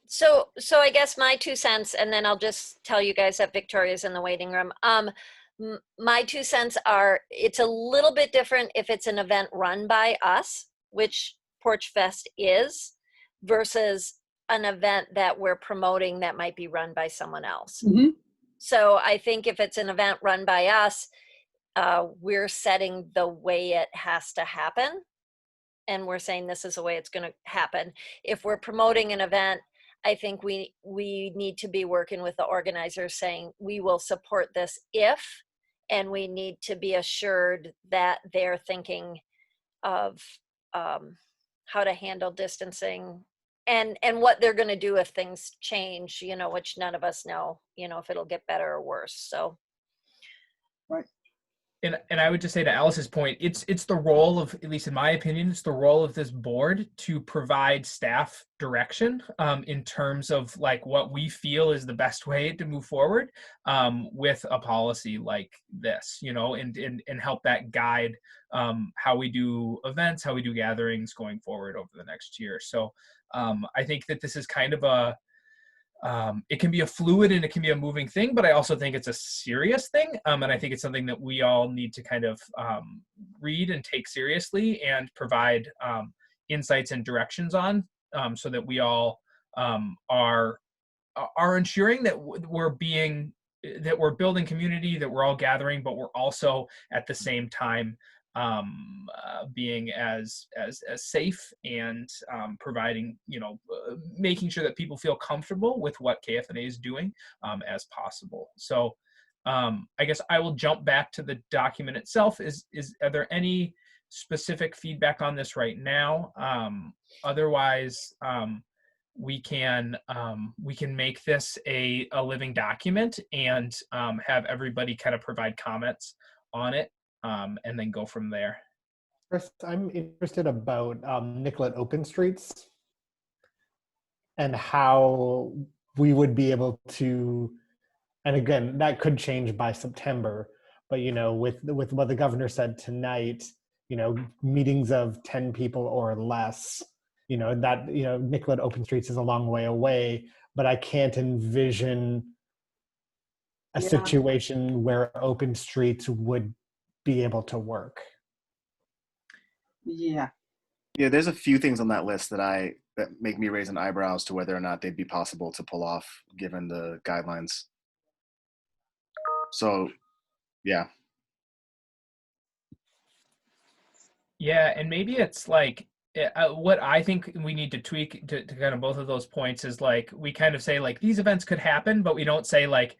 So I guess my 2 cents, and then I'll just tell you guys that Victoria's in the waiting room. My 2 cents are, it's a little bit different if it's an event run by us, which Porch Fest is, versus an event that we're promoting that might be run by someone else. Mm-hmm. So I think if it's an event run by us, we're setting the way it has to happen. And we're saying this is the way it's going to happen. If we're promoting an event, I think we need to be working with the organizers saying we will support this if, and we need to be assured that they're thinking of how to handle distancing and what they're going to do if things change, which none of us know, if it'll get better or worse. So. Right. And I would just say to Alice's point, it's the role of, at least in my opinion, it's the role of this board to provide staff direction in terms of like what we feel is the best way to move forward with a policy like this, and help that guide how we do events, how we do gatherings going forward over the next year. So I think that this is kind of it can be a fluid and it can be a moving thing, but I also think it's a serious thing. And I think it's something that we all need to kind of read and take seriously and provide insights and directions on so that we all are ensuring that we're building community, that we're all gathering, but we're also at the same time being as safe and providing, making sure that people feel comfortable with what KFNA is doing as possible. So I guess I will jump back to the document itself. Are there any specific feedback on this right now? Otherwise, we can make this a living document and have everybody kind of provide comments on it. And then go from there. First, I'm interested about Nicollet Open Streets and how we would be able to, and again, that could change by September, but with what the governor said tonight, meetings of 10 people or less, Nicollet Open Streets is a long way away, but I can't envision a situation where open streets would be able to work. Yeah, there's a few things on that list that make me raise an eyebrow as to whether or not they'd be possible to pull off given the guidelines. So yeah, and maybe it's like what I think we need to tweak to kind of both of those points is like we kind of say like these events could happen, but we don't say like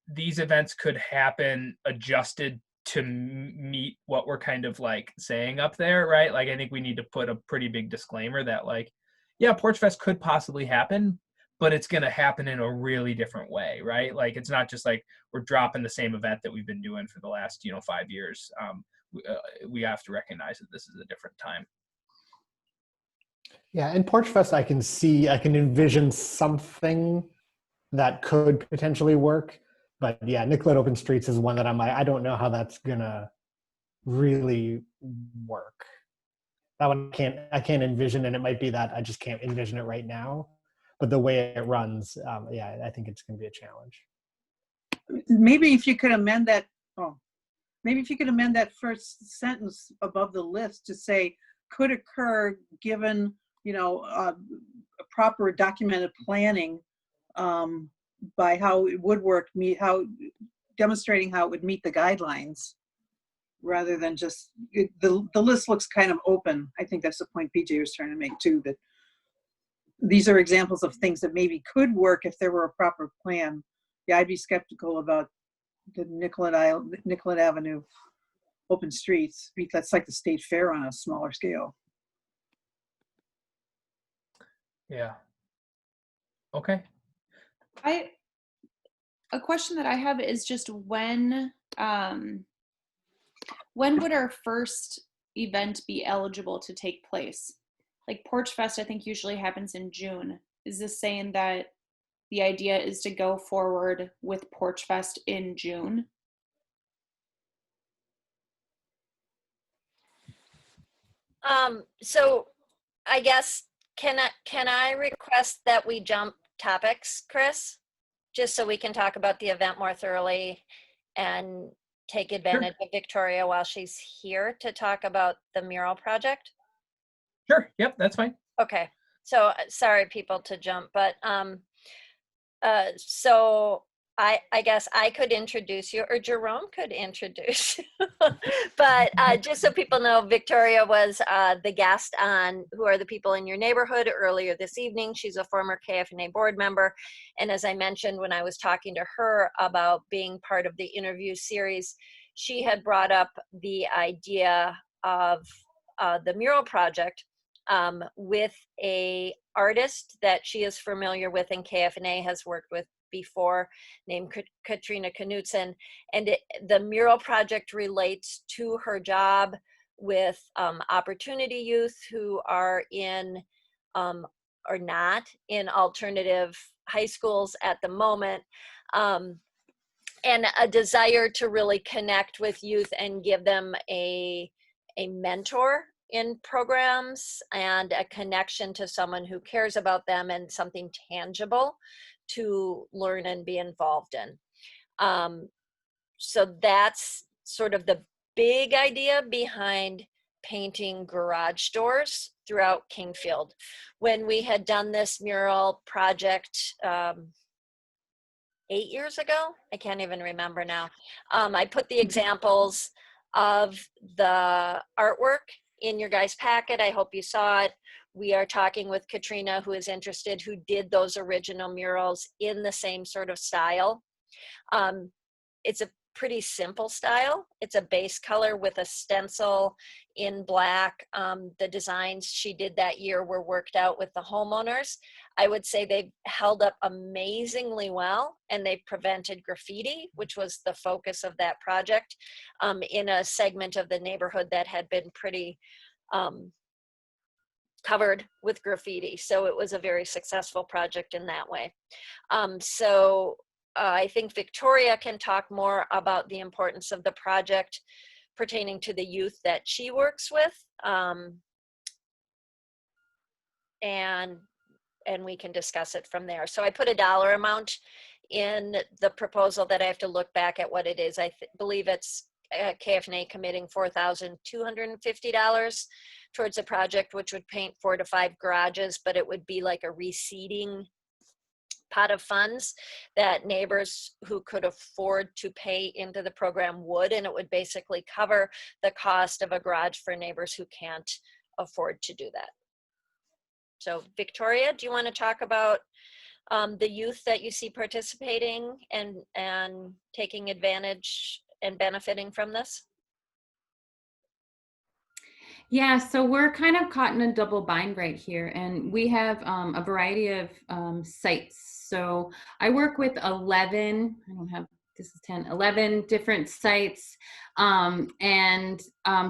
these events could happen adjusted to meet what we're kind of like saying up there, right? Like I think we need to put a pretty big disclaimer that like, yeah, Porch Fest could possibly happen, but it's going to happen in a really different way, right? Like it's not just like we're dropping the same event that we've been doing for the last 5 years. We have to recognize that this is a different time. Yeah, and Porch Fest, I can envision something that could potentially work. But yeah, Nicollet Open Streets is one that I'm like, I don't know how that's gonna really work. That one I can't envision, and it might be that I just can't envision it right now. But the way it runs, I think it's gonna be a challenge. Maybe if you could amend that. Maybe if you could amend that first sentence above the list to say could occur given a proper documented planning. By how it would work, demonstrating how it would meet the guidelines, rather than just the list looks kind of open. I think that's the point PJ was trying to make too, that these are examples of things that maybe could work if there were a proper plan. Yeah, I'd be skeptical about the Nicollet Avenue open streets. That's like the state fair on a smaller scale. Yeah. Okay. A question that I have is just when when would our first event be eligible to take place? Like Porch Fest, I think usually happens in June. Is this saying that the idea is to go forward with Porch Fest in June? So I guess, can I request that we jump topics, Chris? Just so we can talk about the event more thoroughly and take advantage of Victoria while she's here to talk about the mural project? Sure. Yep, that's fine. Okay. So sorry people to jump, but so I guess I could introduce you, or Jerome could introduce you. But just so people know, Victoria was the guest on Who Are the People in Your Neighborhood earlier this evening. She's a former KFNA board member. And as I mentioned, when I was talking to her about being part of the interview series, she had brought up the idea of the mural project with a artist that she is familiar with and KFNA has worked with before, named Katrina Knudsen. And the mural project relates to her job with opportunity youth who are in or not in alternative high schools at the moment, and a desire to really connect with youth and give them a mentor in programs and a connection to someone who cares about them and something tangible to learn and be involved in. So that's sort of the big idea behind painting garage doors throughout Kingfield. When we had done this mural project 8 years ago, I can't even remember now, I put the examples of the artwork in your guys' packet. I hope you saw it. We are talking with Katrina, who is interested, who did those original murals in the same sort of style. It's a pretty simple style. It's a base color with a stencil in black. The designs she did that year were worked out with the homeowners. I would say they've held up amazingly well, and they prevented graffiti, which was the focus of that project, in a segment of the neighborhood that had been pretty covered with graffiti. So it was a very successful project in that way. I think Victoria can talk more about the importance of the project pertaining to the youth that she works with. And we can discuss it from there. So I put a dollar amount in the proposal that I have to look back at what it is. I believe it's KFNA committing $4,250 towards a project, which would paint 4 to 5 garages, but it would be like a reseeding pot of funds that neighbors who could afford to pay into the program would, and it would basically cover the cost of a garage for neighbors who can't afford to do that. So Victoria, do you want to talk about the youth that you see participating and taking advantage and benefiting from this? Yeah, so we're kind of caught in a double bind right here, and we have a variety of sites. So I work with 11, I don't have, this is 10, 11 different sites. And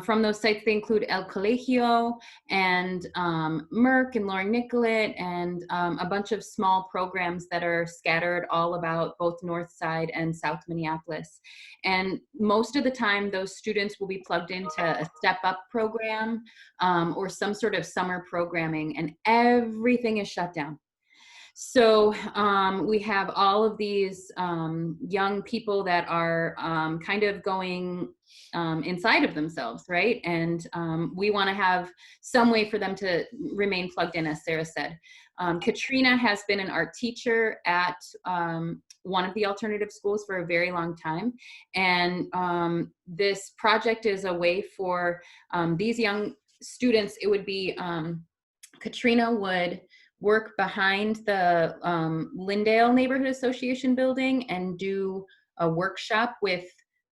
from those sites, they include El Colegio and Merck and Lauren Nicollet and a bunch of small programs that are scattered all about both North Side and South Minneapolis. And most of the time, those students will be plugged into a Step Up program or some sort of summer programming, and everything is shut down. So we have all of these young people that are kind of going inside of themselves, right? And we want to have some way for them to remain plugged in, as Sarah said. Katrina has been an art teacher at one of the alternative schools for a very long time. And this project is a way for these young students. It would be, Katrina would work behind the Lindale Neighborhood Association building and do a workshop with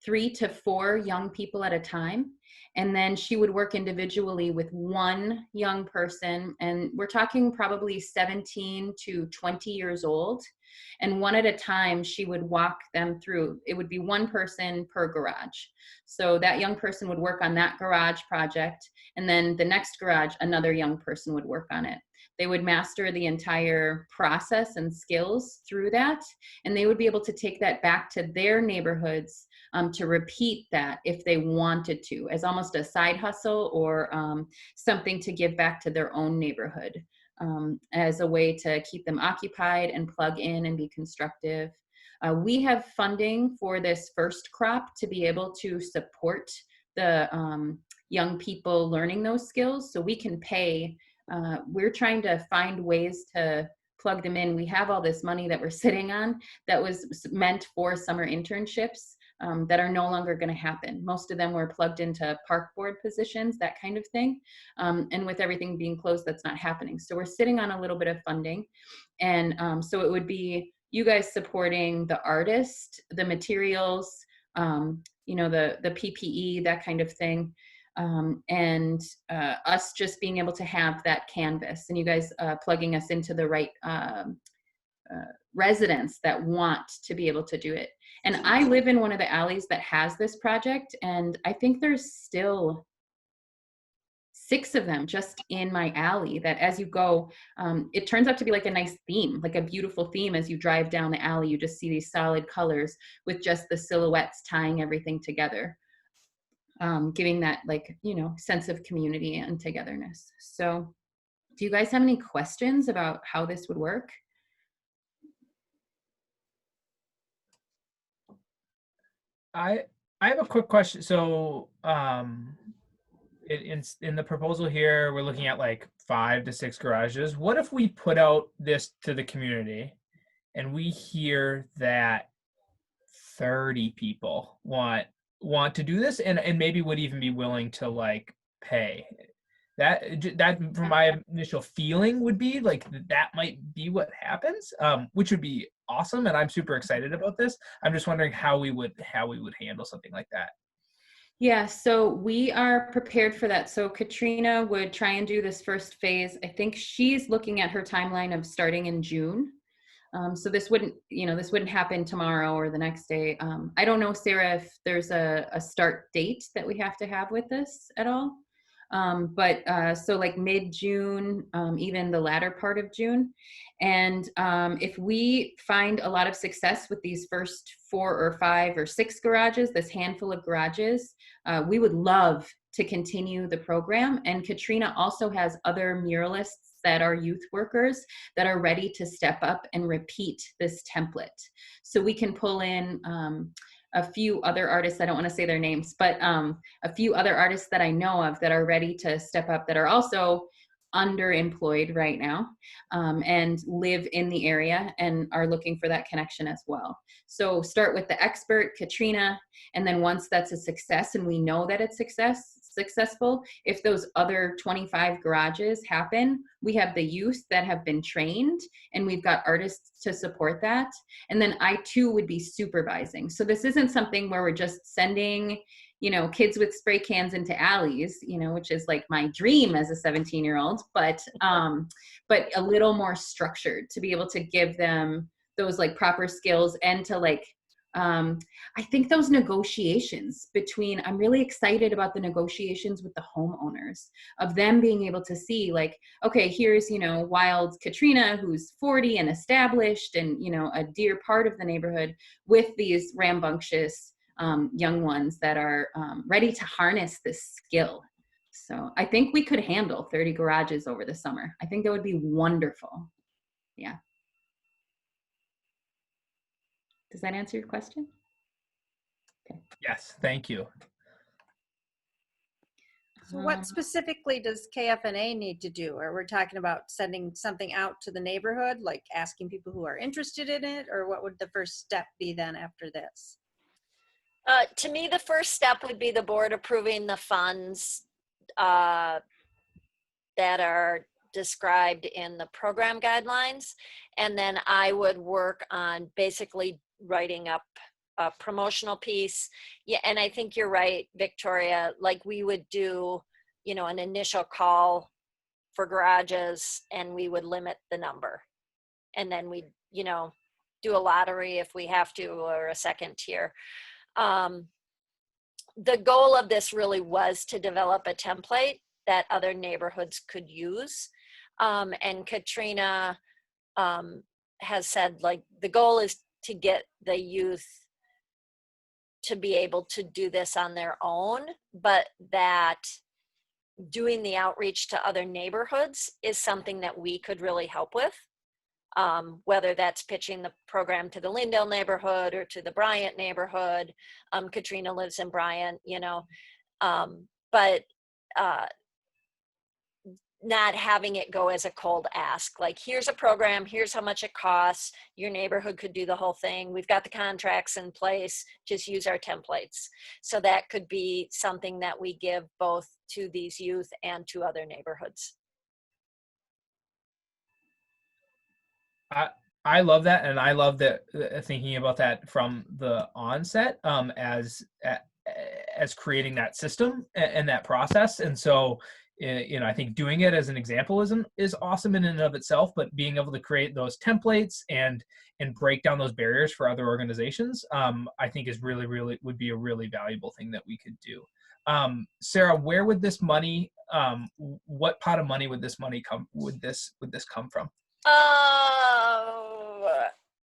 3 to 4 young people at a time. And then she would work individually with one young person. And we're talking probably 17 to 20 years old. And one at a time, she would walk them through. It would be one person per garage. So that young person would work on that garage project. And then the next garage, another young person would work on it. They would master the entire process and skills through that. And they would be able to take that back to their neighborhoods to repeat that if they wanted to, as almost a side hustle or something to give back to their own neighborhood as a way to keep them occupied and plug in and be constructive. We have funding for this first crop to be able to support the young people learning those skills. So we can pay, we're trying to find ways to plug them in. We have all this money that we're sitting on that was meant for summer internships that are no longer going to happen. Most of them were plugged into park board positions, that kind of thing. And with everything being closed, that's not happening. So we're sitting on a little bit of funding. And so it would be you guys supporting the artist, the materials, you know, the PPE, that kind of thing. And us just being able to have that canvas and you guys plugging us into the right residents that want to be able to do it. And I live in one of the alleys that has this project, and I think there's still 6 of them just in my alley that as you go, it turns out to be like a nice theme, like a beautiful theme. As you drive down the alley, you just see these solid colors with just the silhouettes tying everything together, giving that, like, you know, sense of community and togetherness. So do you guys have any questions about how this would work? I have a quick question. So in the proposal here, we're looking at like 5 to 6 garages. What if we put out this to the community and we hear that 30 people want to do this and maybe would even be willing to like pay? That from my initial feeling would be like that might be what happens, which would be awesome, and I'm super excited about this. I'm just wondering how we would handle something like that. Yeah, so we are prepared for that. So Katrina would try and do this first phase. I think she's looking at her timeline of starting in June. So this wouldn't, you know, this wouldn't happen tomorrow or the next day. I don't know, Sarah, if there's a start date that we have to have with this at all. But so like mid-June, even the latter part of June. And if we find a lot of success with these first 4 or 5 or 6 garages, this handful of garages, we would love to continue the program. And Katrina also has other muralists that are youth workers that are ready to step up and repeat this template. So we can pull in a few other artists, I don't want to say their names, but a few other artists that I know of that are ready to step up that are also underemployed right now and live in the area and are looking for that connection as well. So start with the expert, Katrina, and then once that's a success and we know that it's successful, if those other 25 garages happen, we have the youth that have been trained and we've got artists to support that. And then I too would be supervising. So this isn't something where we're just sending, you know, kids with spray cans into alleys, you know, which is like my dream as a 17-year-old, but a little more structured to be able to give them those like proper skills and to like, I think those negotiations between, I'm really excited about the negotiations with the homeowners of them being able to see like, okay, here's, you know, wild Katrina, who's 40 and established and, you know, a dear part of the neighborhood with these rambunctious young ones that are ready to harness this skill. So I think we could handle 30 garages over the summer. I think that would be wonderful. Yeah. Does that answer your question? Okay. Yes, thank you. So what specifically does KFNA need to do? Or we're talking about sending something out to the neighborhood, like asking people who are interested in it, or what would the first step be then after this? To me, the first step would be the board approving the funds that are described in the program guidelines. And then I would work on basically writing up a promotional piece. Yeah, and I think you're right, Victoria. Like we would do, an initial call for garages, and we would limit the number, and then we, do a lottery if we have to, or a second tier. The goal of this really was to develop a template that other neighborhoods could use. And Katrina has said, like, the goal is to get the youth to be able to do this on their own, but that doing the outreach to other neighborhoods is something that we could really help with. Whether that's pitching the program to the Lindale neighborhood or to the Bryant neighborhood. Katrina lives in Bryant, but not having it go as a cold ask, like, here's a program, here's how much it costs, your neighborhood could do the whole thing, we've got the contracts in place, just use our templates. So that could be something that we give both to these youth and to other neighborhoods. I love that, and I love that thinking about that from the onset, as creating that system and that process. And so, I think doing it as an example is awesome in and of itself, but being able to create those templates and break down those barriers for other organizations, I think is really, really would be a really valuable thing that we could do. Sarah, where would this money, what pot of money would this come from?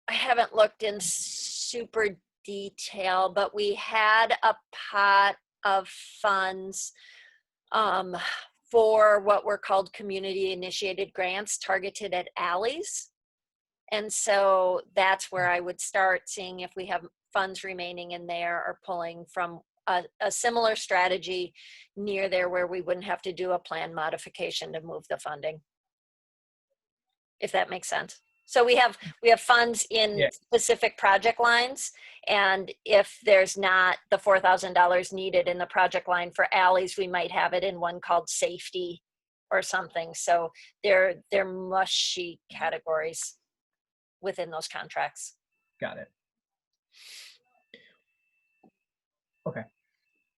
I haven't looked in super detail, but we had a pot of funds for what were called community initiated grants targeted at alleys. And so that's where I would start seeing if we have funds remaining in there, or pulling from a similar strategy near there where we wouldn't have to do a plan modification to move the funding, if that makes sense. So we have funds in specific project lines, and if there's not the $4,000 needed in the project line for alleys, we might have it in one called safety or something. So they're mushy categories within those contracts. Got it. Okay.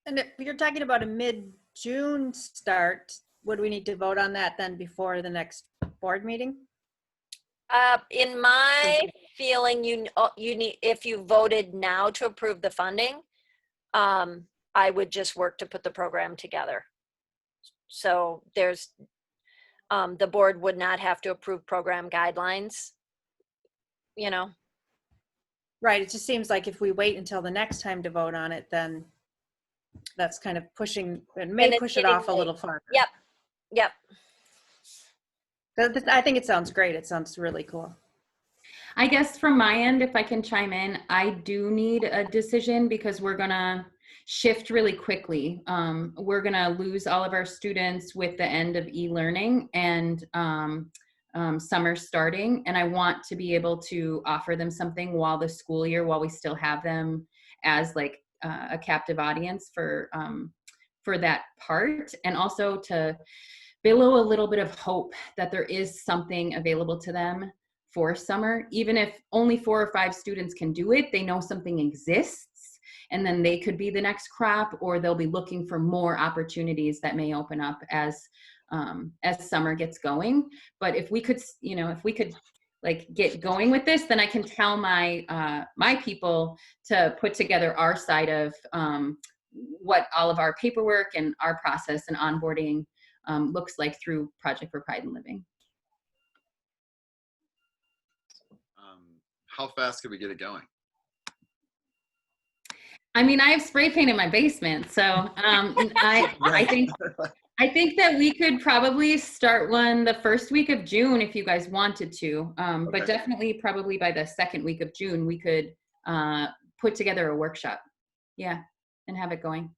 And if you're talking about a mid-June start, would we need to vote on that then before the next board meeting? In my feeling, you need, if you voted now to approve the funding, I would just work to put the program together. So there's, the board would not have to approve program guidelines, Right, it just seems like if we wait until the next time to vote on it, then that's kind of pushing, it may push it off a little farther. Yep. I think it sounds great. It sounds really cool. I guess from my end, if I can chime in, I do need a decision because we're gonna shift really quickly. We're gonna lose all of our students with the end of e-learning and summer starting, and I want to be able to offer them something while the school year, while we still have them as like a captive audience for that part, and also to below a little bit of hope that there is something available to them for summer. Even if only 4 or 5 students can do it, they know something exists, and then they could be the next crop, or they'll be looking for more opportunities that may open up as summer gets going. But if we could, like get going with this, then I can tell my my people to put together our side of what all of our paperwork and our process and onboarding looks like through Project for Pride in Living. How fast could we get it going? I mean, I have spray paint in my basement, so I think that we could probably start one the first week of June if you guys wanted to, but definitely probably by the second week of June we could put together a workshop, and have it going.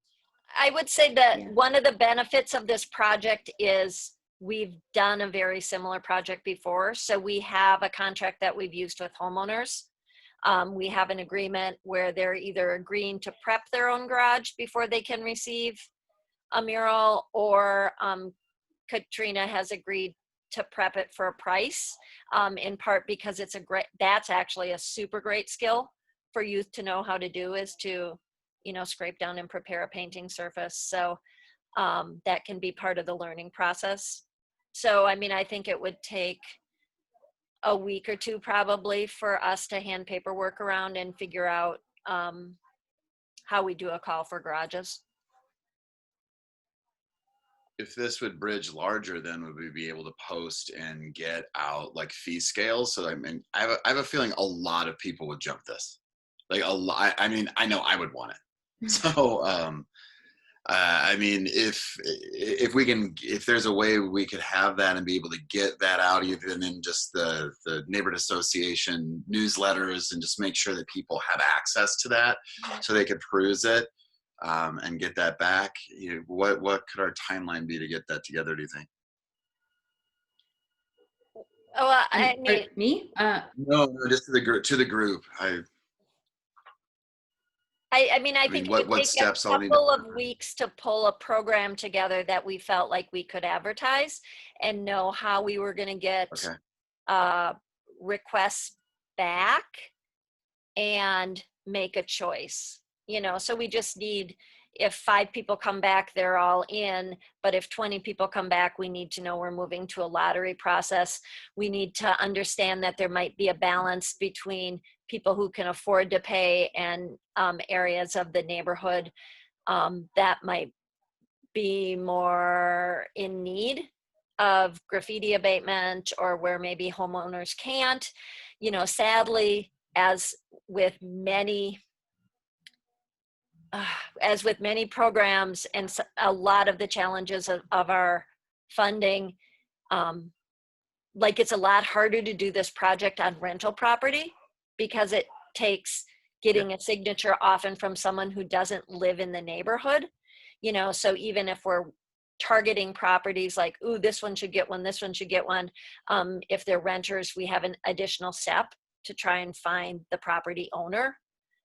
I would say that one of the benefits of this project is we've done a very similar project before. So we have a contract that we've used with homeowners. We have an agreement where they're either agreeing to prep their own garage before they can receive a mural, or Katrina has agreed to prep it for a price, in part because that's actually a super great skill for youth to know how to do is to, you know, scrape down and prepare a painting surface. So that can be part of the learning process. So, I mean, I think it would take a week or two probably for us to hand paperwork around and figure out how we do a call for garages. If this would bridge larger, then would we be able to post and get out like fee scales? So I mean, I have a feeling a lot of people would jump this. Like a lot. I mean, I know I would want it. So I mean, if we can, if there's a way we could have that and be able to get that out even in just the neighborhood association newsletters, and just make sure that people have access to that so they could peruse it. And get that back. You know, what could our timeline be to get that together, do you think? Oh, I mean, Me? No, just to the group. I mean, I think it would what take a steps all need couple of weeks to pull a program together that we felt like we could advertise and know how we were going to get requests back and make a choice. You know, so we just need, if 5 people come back, they're all in. But if 20 people come back, we need to know we're moving to a lottery process. We need to understand that there might be a balance between people who can afford to pay and areas of the neighborhood that might be more in need of graffiti abatement, or where maybe homeowners can't. You know, sadly, as with many programs and a lot of the challenges of our funding, like it's a lot harder to do this project on rental property because it takes getting a signature often from someone who doesn't live in the neighborhood. You know, so even if we're targeting properties like, ooh, this one should get one, this one should get one, if they're renters, we have an additional step to try and find the property owner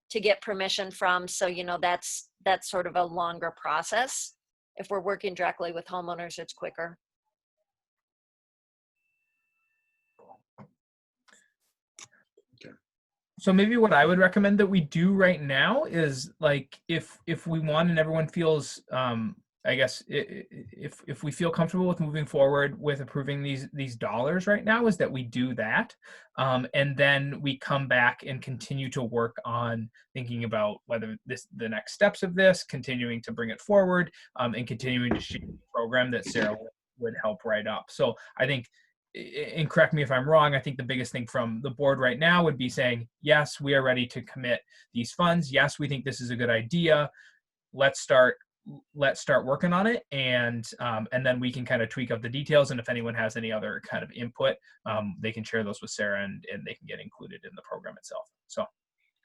to get permission from. So, you know, that's sort of a longer process. If we're working directly with homeowners, it's quicker. So maybe what I would recommend that we do right now is, like, if we want and everyone feels, I guess if we feel comfortable with moving forward with approving these dollars right now, is that we do that, and then we come back and continue to work on thinking about whether the next steps of this, continuing to bring it forward, and continuing to shape the program that Sarah would help write up. So I think, and correct me if I'm wrong, I think the biggest thing from the board right now would be saying, yes, we are ready to commit these funds. Yes, we think this is a good idea. Let's start working on it, and then we can kind of tweak up the details. And if anyone has any other kind of input, they can share those with Sarah, and they can get included in the program itself. So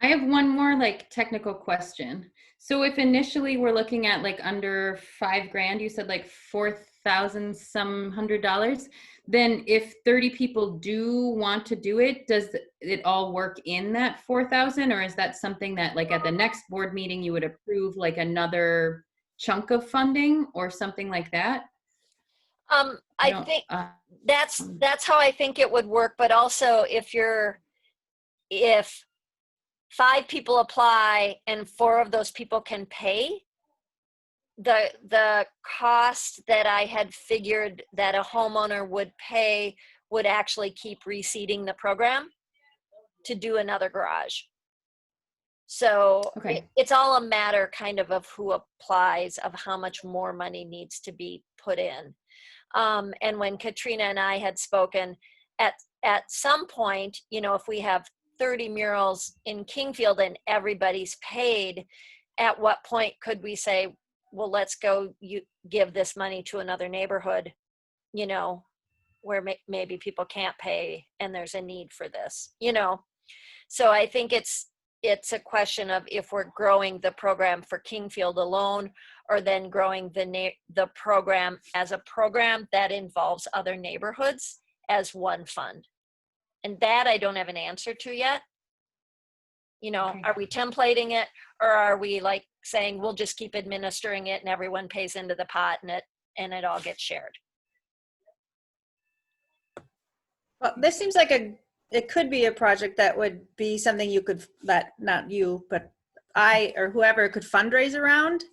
I have one more like technical question. So if initially we're looking at like under $5,000, you said like $4,000 some $100, then if 30 people do want to do it, does it all work in that 4,000, or is that something that like at the next board meeting you would approve like another chunk of funding or something like that? I think that's how I think it would work. But also, if 5 people apply and 4 of those people can pay, the cost that I had figured that a homeowner would pay would actually keep reseeding the program to do another garage. So it's all a matter kind of who applies, of how much more money needs to be put in. And when Katrina and I had spoken, at some point, you know, if we have 30 murals in Kingfield and everybody's paid, at what point could we say, well, let's go give this money to another neighborhood, you know, where maybe people can't pay and there's a need for this, you know? So I think it's a question of if we're growing the program for Kingfield alone, or then growing the program as a program that involves other neighborhoods as one fund. And that I don't have an answer to yet. You know, are we templating it, or are we like saying we'll just keep administering it and everyone pays into the pot and it all gets shared? Well, this seems like a it could be a project that would be something you could, that not you, but I or whoever could fundraise around.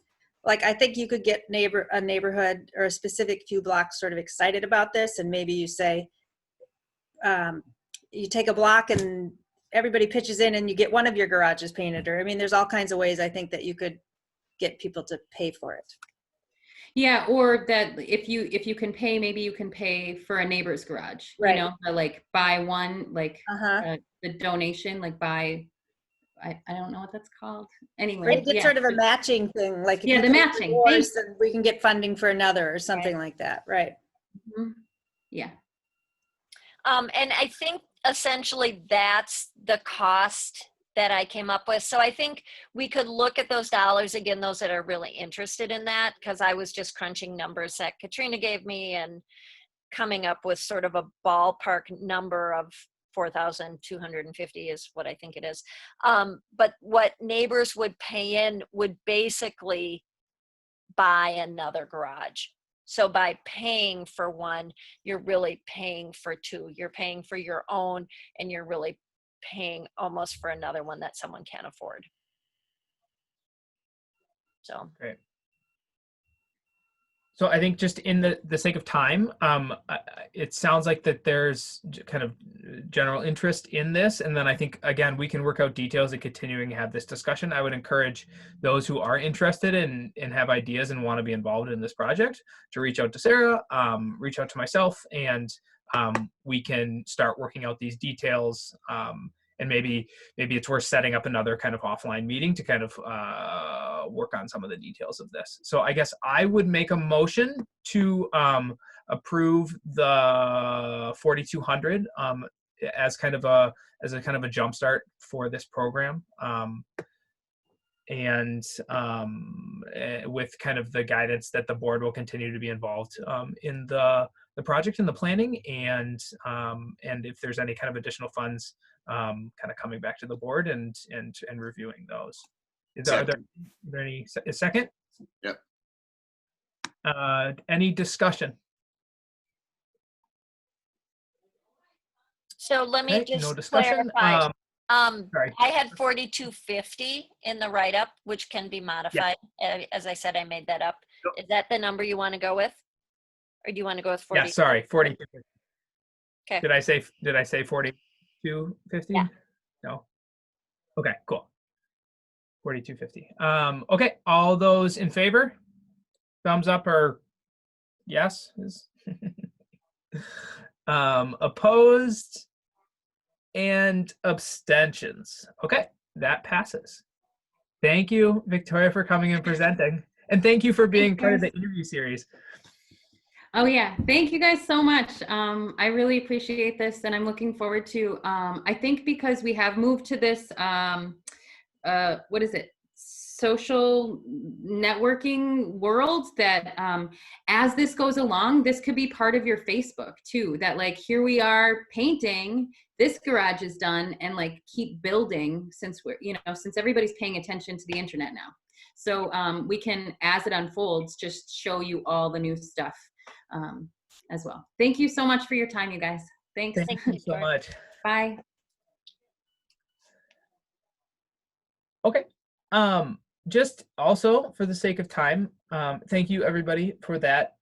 Like, I think you could get a neighborhood or a specific few blocks sort of excited about this, and maybe you say, you take a block and everybody pitches in and you get one of your garages painted. Or, I mean, there's all kinds of ways I think that you could get people to pay for it. Yeah, or that if you can pay, maybe you can pay for a neighbor's garage, Right. you know, or like buy one, like Uh-huh. the donation, like buy, I don't know what that's called. Anyway, Right, get yeah. sort of a matching thing, like if Yeah, you the pay for matching. yours, then we can get funding for another or something Right. like that. Right. Mhm. Yeah. And I think essentially that's the cost that I came up with. So I think we could look at those dollars again, those that are really interested in that, because I was just crunching numbers that Katrina gave me and coming up with sort of a ballpark number of 4,250 is what I think it is. But what neighbors would pay in would basically buy another garage. So by paying for one, you're really paying for two. You're paying for your own, and you're really paying almost for another one that someone can't afford. So Great. So I think just in the sake of time, it sounds like that there's kind of general interest in this. And then I think, again, we can work out details and continuing to have this discussion. I would encourage those who are interested and have ideas and want to be involved in this project to reach out to Sarah, reach out to myself, and we can start working out these details. And maybe it's worth setting up another kind of offline meeting to kind of work on some of the details of this. So I guess I would make a motion to approve the 4,200 as kind of a jumpstart for this program. With kind of the guidance that the board will continue to be involved in the project and the planning, and if there's any kind of additional funds kind of coming back to the board and reviewing those. Are there any a second? Yep. Any discussion? So let me Okay, just no discussion. clarify. Sorry. I had 4,250 in the write-up, which can be modified. As I said, I made that up. Is that the number you want to go with? Or do you want to go with 40? Yeah, sorry, 4,250. Okay. Did I say 4,250? Yeah. No. Okay, cool. 4,250. Okay, all those in favor? Thumbs up or yes? Opposed and abstentions. Okay, that passes. Thank you, Victoria, for coming and presenting. And thank you for being part of the interview series. Oh yeah, thank you guys so much. I really appreciate this, and I'm looking forward to, I think because we have moved to this, what is it? Social networking world, that as this goes along, this could be part of your Facebook too, that like, here we are painting, this garage is done, and like keep building, since we're, since everybody's paying attention to the internet now. So we can, as it unfolds, just show you all the new stuff as well. Thank you so much for your time, you guys. Thanks. Thank you so much. Bye. Okay. Just also for the sake of time, thank you everybody for that.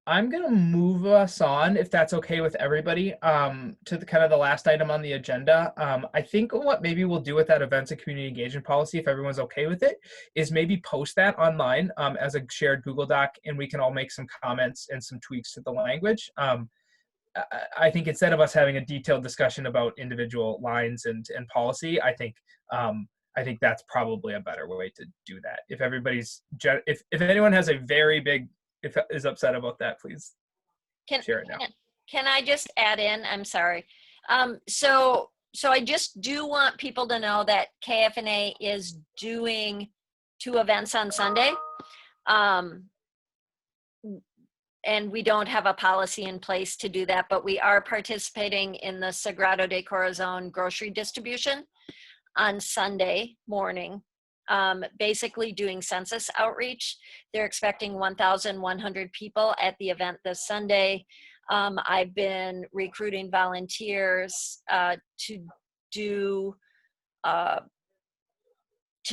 I'm gonna move us on, if that's okay with everybody, to the kind of the last item on the agenda. I think what maybe we'll do with that events and community engagement policy, if everyone's okay with it, is maybe post that online as a shared Google Doc, and we can all make some comments and some tweaks to the language. I think instead of us having a detailed discussion about individual lines and policy, I think that's probably a better way to do that. If everybody's, if anyone has a very big, if is upset about that, please share it now. Can I just add in? I'm sorry. So I just do want people to know that KFNA is doing 2 events on Sunday. And we don't have a policy in place to do that, but we are participating in the Sagrado de Corazon grocery distribution on Sunday morning, basically doing census outreach. They're expecting 1,100 people at the event this Sunday. I've been recruiting volunteers to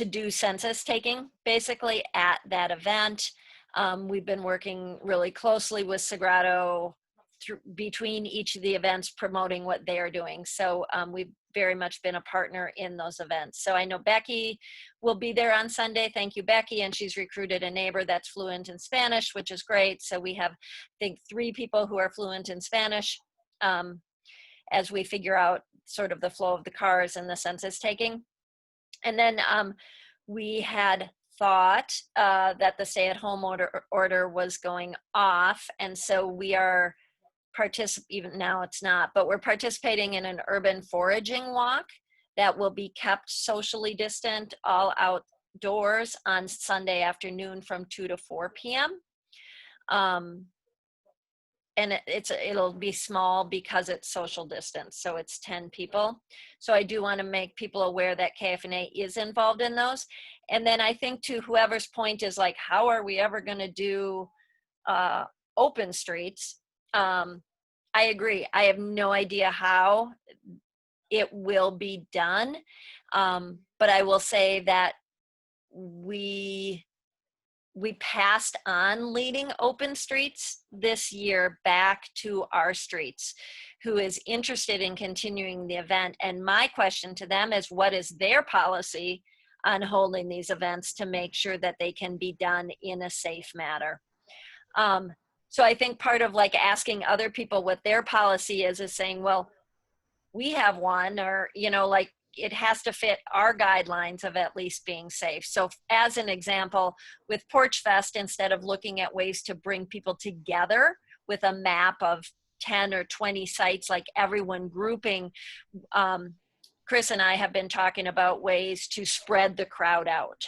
do census taking basically at that event. We've been working really closely with Sagrado between each of the events, promoting what they are doing. So we've very much been a partner in those events. So I know Becky will be there on Sunday. Thank you, Becky. And she's recruited a neighbor that's fluent in Spanish, which is great. So we have, I think, 3 people who are fluent in Spanish as we figure out sort of the flow of the cars and the census taking. And then we had thought that the stay-at-home order was going off, and so we are even now it's not, but we're participating in an urban foraging walk that will be kept socially distant, all outdoors on Sunday afternoon from 2 to 4 p.m. And it'll be small because it's social distance, so it's 10 people. So I do want to make people aware that KFNA is involved in those. And then I think, to whoever's point is like, how are we ever going to do open streets? I agree. I have no idea how it will be done, but I will say that we passed on leading open streets this year back to our streets, who is interested in continuing the event. And my question to them is, what is their policy on holding these events to make sure that they can be done in a safe manner? So I think part of like asking other people what their policy is saying, well, we have one, or, you know, like, it has to fit our guidelines of at least being safe. So as an example, with Porch Fest, instead of looking at ways to bring people together with a map of 10 or 20 sites, like everyone grouping, Chris and I have been talking about ways to spread the crowd out.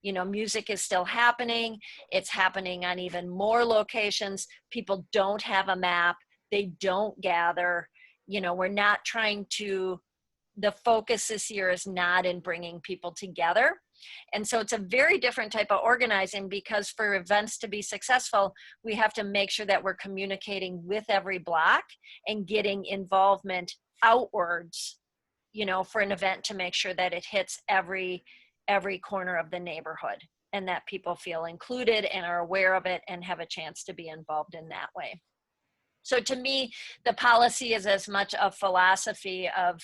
You know, music is still happening. It's happening on even more locations. People don't have a map. They don't gather. You know, we're not trying to, the focus this year is not in bringing people together. And so it's a very different type of organizing, because for events to be successful, we have to make sure that we're communicating with every block and getting involvement outwards, you know, for an event to make sure that it hits every corner of the neighborhood, and that people feel included and are aware of it and have a chance to be involved in that way. So to me, the policy is as much a philosophy of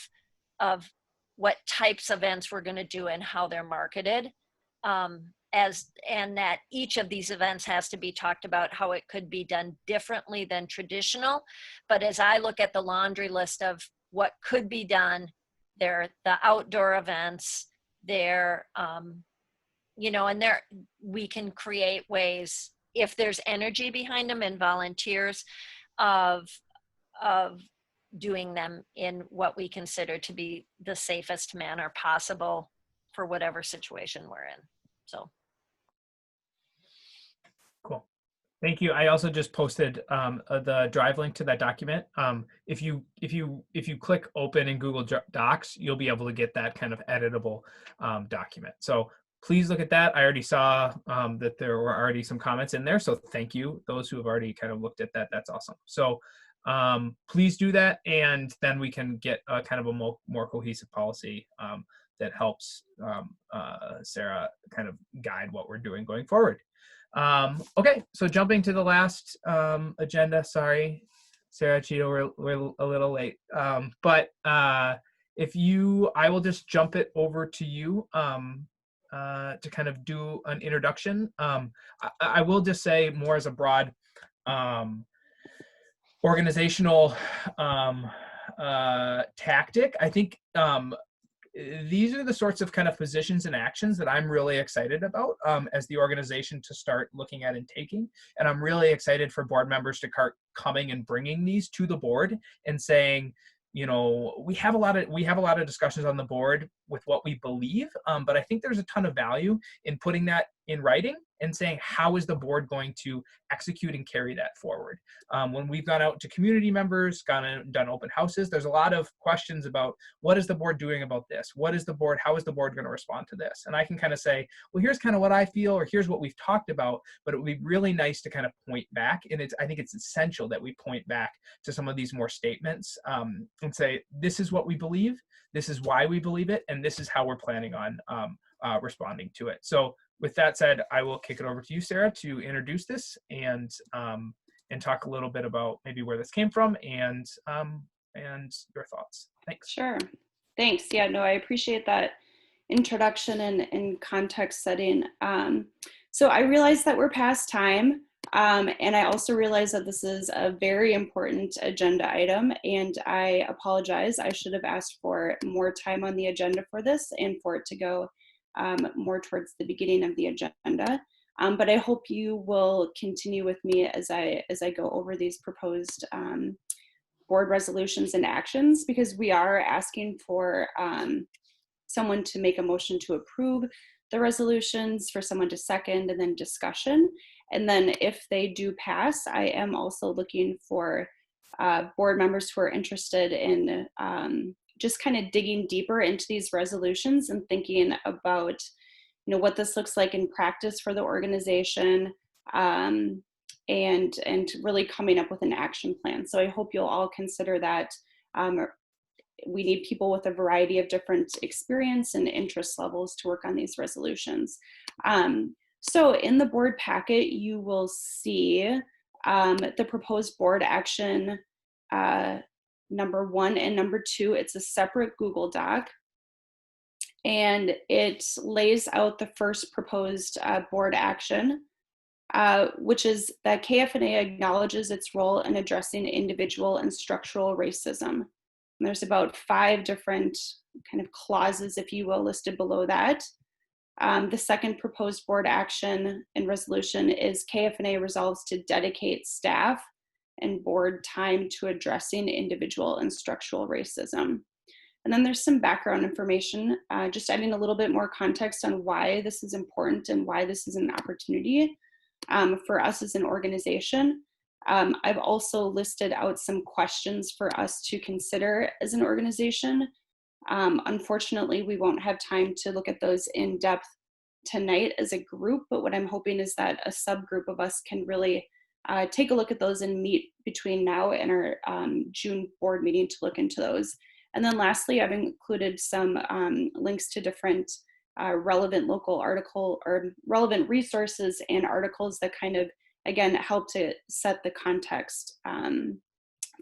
what types of events we're going to do and how they're marketed, and that each of these events has to be talked about how it could be done differently than traditional. But as I look at the laundry list of what could be done, there the outdoor events, there, you know, and there we can create ways, if there's energy behind them and volunteers, of doing them in what we consider to be the safest manner possible for whatever situation we're in. So. Cool. Thank you. I also just posted the drive link to that document. If you click open in Google Docs, you'll be able to get that kind of editable document. So please look at that. I already saw that there were already some comments in there. So thank you, those who have already kind of looked at that. That's awesome. So please do that, and then we can get a kind of a more cohesive policy that helps Sarah kind of guide what we're doing going forward. Okay, so jumping to the last agenda. Sorry, Sarah, Cheeto, we're a little late. But I will just jump it over to you to kind of do an introduction. I will just say, more as a broad organizational tactic, I think these are the sorts of kind of positions and actions that I'm really excited about as the organization to start looking at and taking. And I'm really excited for board members to start coming and bringing these to the board and saying, you know, we have a lot of discussions on the board, with what we believe, but I think there's a ton of value in putting that in writing and saying, how is the board going to execute and carry that forward? When we've gone out to community members, gone and done open houses, there's a lot of questions about, what is the board doing about this? How is the board going to respond to this? And I can kind of say, well, here's kind of what I feel, or here's what we've talked about, but it would be really nice to kind of point back. And I think it's essential that we point back to some of these more statements, and say, this is what we believe, this is why we believe it, and this is how we're planning on responding to it. So with that said, I will kick it over to you, Sarah, to introduce this and talk a little bit about maybe where this came from and your thoughts. Thanks. Sure. Thanks. Yeah, no, I appreciate that introduction and context setting. So I realize that we're past time. And I also realize that this is a very important agenda item, and I apologize. I should have asked for more time on the agenda for this and for it to go more towards the beginning of the agenda. But I hope you will continue with me as I go over these proposed board resolutions and actions, because we are asking for someone to make a motion to approve the resolutions, for someone to second, and then discussion. And then if they do pass, I am also looking for board members who are interested in just kind of digging deeper into these resolutions and thinking about, what this looks like in practice for the organization, and really coming up with an action plan. So I hope you'll all consider that. We need people with a variety of different experience and interest levels to work on these resolutions. So in the board packet, you will see the proposed board action number 1 and number 2. It's a separate Google Doc, and it lays out the first proposed board action, which is that KFNA acknowledges its role in addressing individual and structural racism. And there's about 5 different kind of clauses, if you will, listed below that. The second proposed board action and resolution is KFNA resolves to dedicate staff and board time to addressing individual and structural racism. And then there's some background information, just adding a little bit more context on why this is important and why this is an opportunity for us as an organization. I've also listed out some questions for us to consider as an organization. Unfortunately, we won't have time to look at those in depth tonight as a group, but what I'm hoping is that a subgroup of us can really take a look at those and meet between now and our June board meeting to look into those. And then lastly, I've included some links to different relevant local article or relevant resources and articles that kind of, again, help to set the context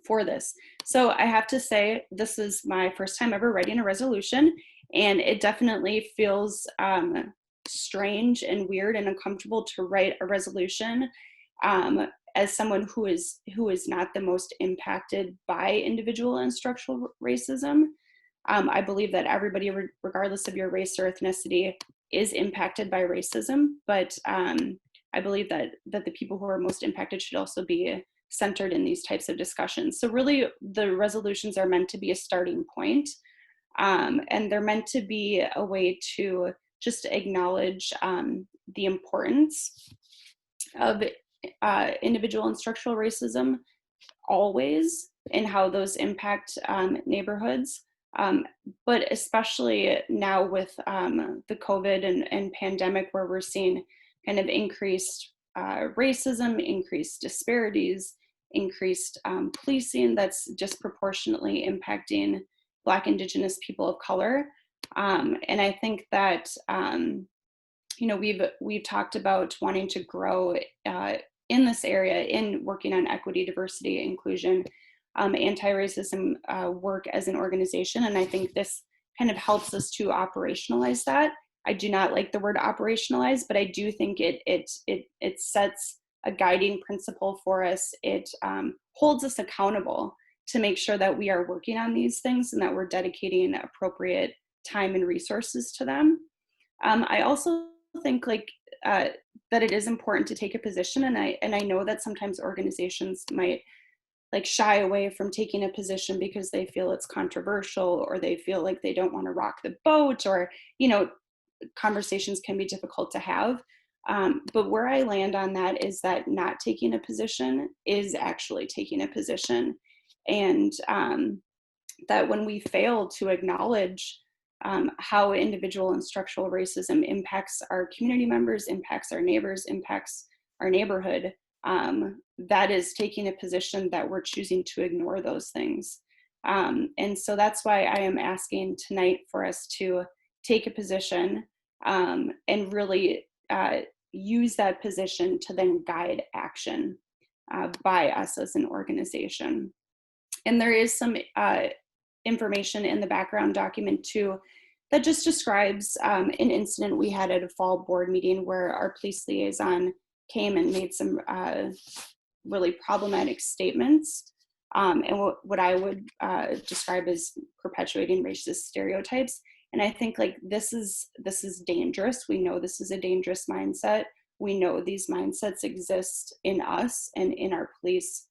for this. So I have to say, this is my first time ever writing a resolution, and it definitely feels strange and weird and uncomfortable to write a resolution as someone who is not the most impacted by individual and structural racism. I believe that everybody, regardless of your race or ethnicity, is impacted by racism, but I believe that the people who are most impacted should also be centered in these types of discussions. So really, the resolutions are meant to be a starting point, and they're meant to be a way to just acknowledge the importance of individual and structural racism always, and how those impact neighborhoods. But especially now with the COVID and pandemic, where we're seeing kind of increased racism, increased disparities, increased policing that's disproportionately impacting Black, Indigenous people of color. And I think that, we've talked about wanting to grow in this area, in working on equity, diversity, inclusion, anti-racism work as an organization. And I think this kind of helps us to operationalize that. I do not like the word operationalize, but I do think it sets a guiding principle for us. It holds us accountable to make sure that we are working on these things and that we're dedicating appropriate time and resources to them. I also think that it is important to take a position, and I know that sometimes organizations might like shy away from taking a position because they feel it's controversial, or they feel like they don't want to rock the boat, or, you know, conversations can be difficult to have. But where I land on that is that not taking a position is actually taking a position. And that when we fail to acknowledge how individual and structural racism impacts our community members, impacts our neighbors, impacts our neighborhood, that is taking a position that we're choosing to ignore those things. And so that's why I am asking tonight for us to take a position and really use that position to then guide action by us as an organization. And there is some information in the background document too that just describes an incident we had at a fall board meeting where our police liaison came and made some really problematic statements, and what I would describe as perpetuating racist stereotypes. And I think like this is dangerous. We know this is a dangerous mindset. We know these mindsets exist in us and in our police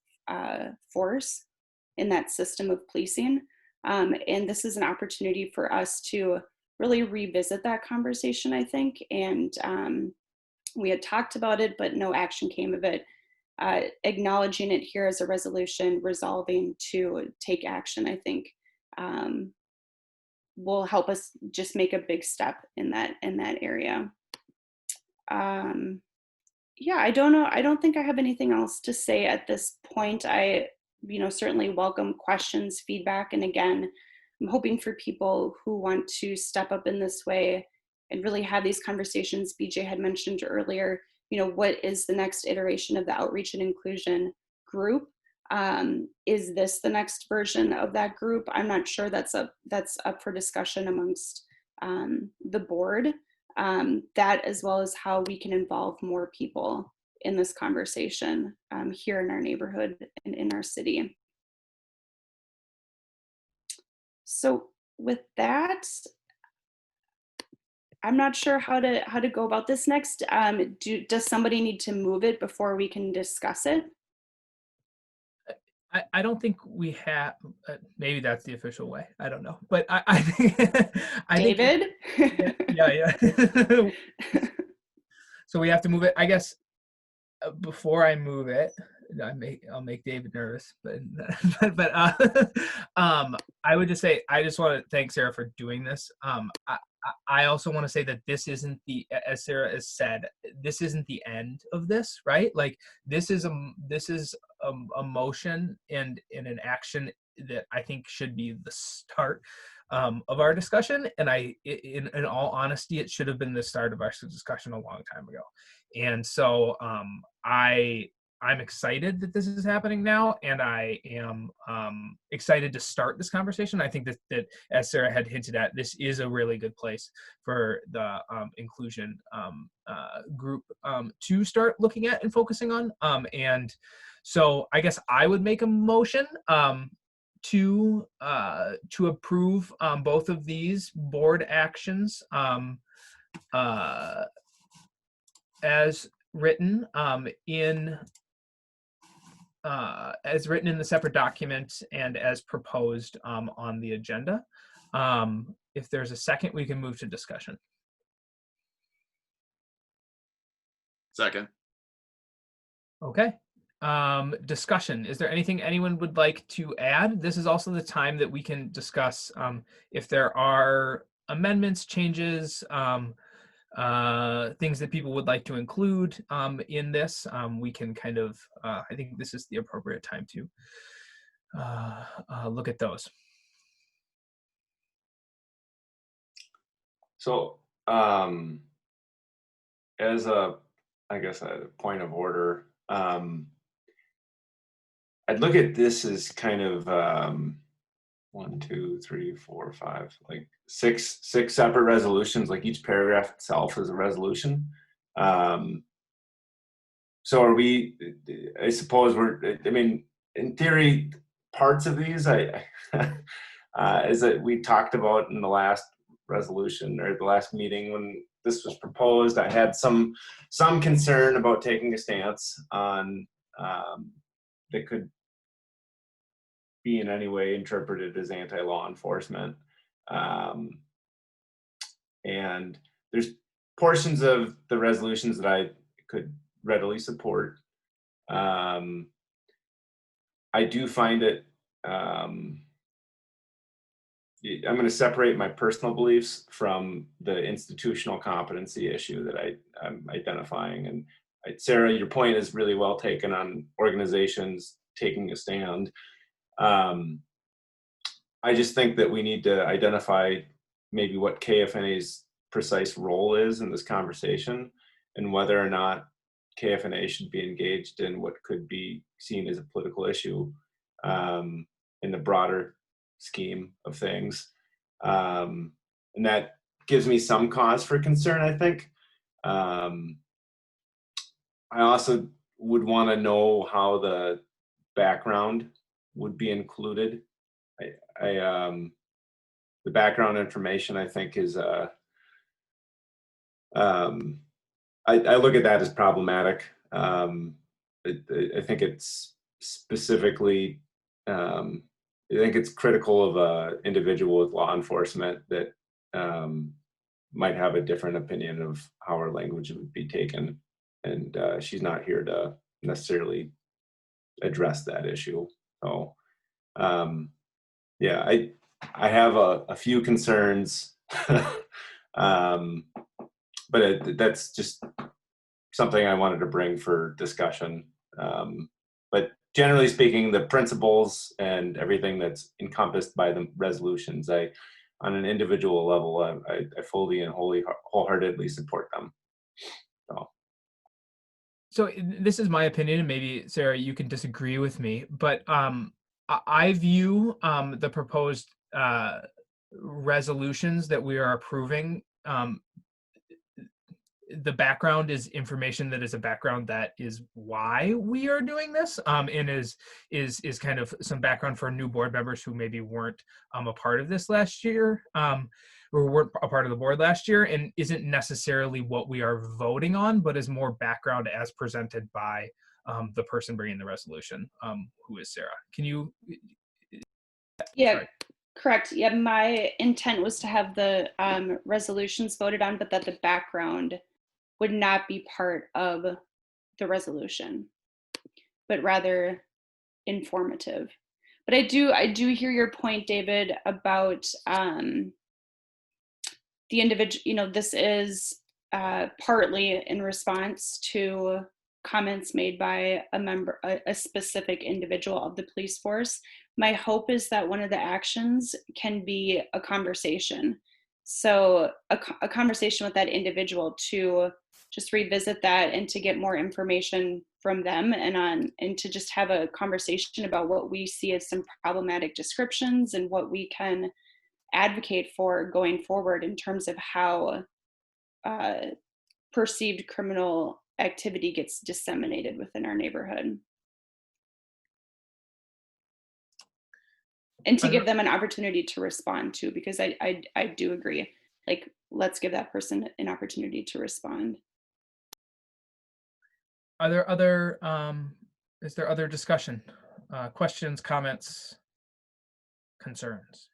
force, in that system of policing. And this is an opportunity for us to really revisit that conversation, I think. And we had talked about it, but no action came of it. Acknowledging it here as a resolution, resolving to take action, I think will help us just make a big step in that area. Yeah, I don't know. I don't think I have anything else to say at this point. I, you know, certainly welcome questions, feedback, and again, I'm hoping for people who want to step up in this way and really have these conversations. BJ had mentioned earlier, you know, what is the next iteration of the outreach and inclusion group? Is this the next version of that group? I'm not sure. That's up for discussion amongst the board. That, as well as how we can involve more people in this conversation here in our neighborhood and in our city. So with that, I'm not sure how to go about this next. Does somebody need to move it before we can discuss it? I don't think we have. Maybe that's the official way. I don't know, but I think David. Yeah. So we have to move it. I guess before I move it, I'll make David nervous, but I would just say I just want to thank Sarah for doing this. I also want to say that this isn't as Sarah has said, this isn't the end of this, right? Like this is a motion and an action that I think should be the start of our discussion. And in all honesty, it should have been the start of our discussion a long time ago. And so I'm excited that this is happening now, and I am excited to start this conversation. I think that as Sarah had hinted at, this is a really good place for the inclusion group to start looking at and focusing on. And so I guess I would make a motion to approve both of these board actions as written in the separate document and as proposed on the agenda. If there's a second, we can move to discussion. Second. Okay. Discussion. Is there anything anyone would like to add? This is also the time that we can discuss if there are amendments, changes, things that people would like to include in this. We can kind of, I think this is the appropriate time to look at those. So as a point of order, I'd look at this as kind of 1, 2, 3, 4, 5, like six separate resolutions. Like each paragraph itself is a resolution. So are we? I suppose I mean, in theory, parts of these is that we talked about in the last resolution or the last meeting when this was proposed. I had some concern about taking a stance on that could be in any way interpreted as anti-law enforcement. And there's portions of the resolutions that I could readily support. I do find it, I'm going to separate my personal beliefs from the institutional competency issue that I'm identifying. And Sarah, your point is really well taken on organizations taking a stand. I just think that we need to identify maybe what KFNA's precise role is in this conversation, and whether or not KFNA should be engaged in what could be seen as a political issue in the broader scheme of things. And that gives me some cause for concern, I think. I also would want to know how the background would be included. The background information, I think, is I look at that as problematic. I think it's specifically, I think it's critical of an individual with law enforcement that might have a different opinion of how our language would be taken. And she's not here to necessarily address that issue. So, yeah, I have a few concerns, but that's just something I wanted to bring for discussion. But generally speaking, the principles and everything that's encompassed by the resolutions, on an individual level, I fully and wholeheartedly support them. So this is my opinion, and maybe Sarah, you can disagree with me, but I view the proposed resolutions that we are approving. The background is information that is a background that is why we are doing this, and is kind of some background for new board members who maybe weren't a part of this last year, or weren't a part of the board last year, and isn't necessarily what we are voting on, but is more background as presented by the person bringing the resolution, who is Sarah. Can you? Yeah. Sorry. Correct. Yeah, my intent was to have the resolutions voted on, but that the background would not be part of the resolution, but rather informative. But I do hear your point, David, about the individual. This is partly in response to comments made by a specific individual of the police force. My hope is that one of the actions can be a conversation. So a conversation with that individual to just revisit that and to get more information from them, and to just have a conversation about what we see as some problematic descriptions and what we can advocate for going forward in terms of how perceived criminal activity gets disseminated within our neighborhood. And to give them an opportunity to respond too, because I do agree, like, let's give that person an opportunity to respond. Are there other, is there other discussion, questions, comments, concerns?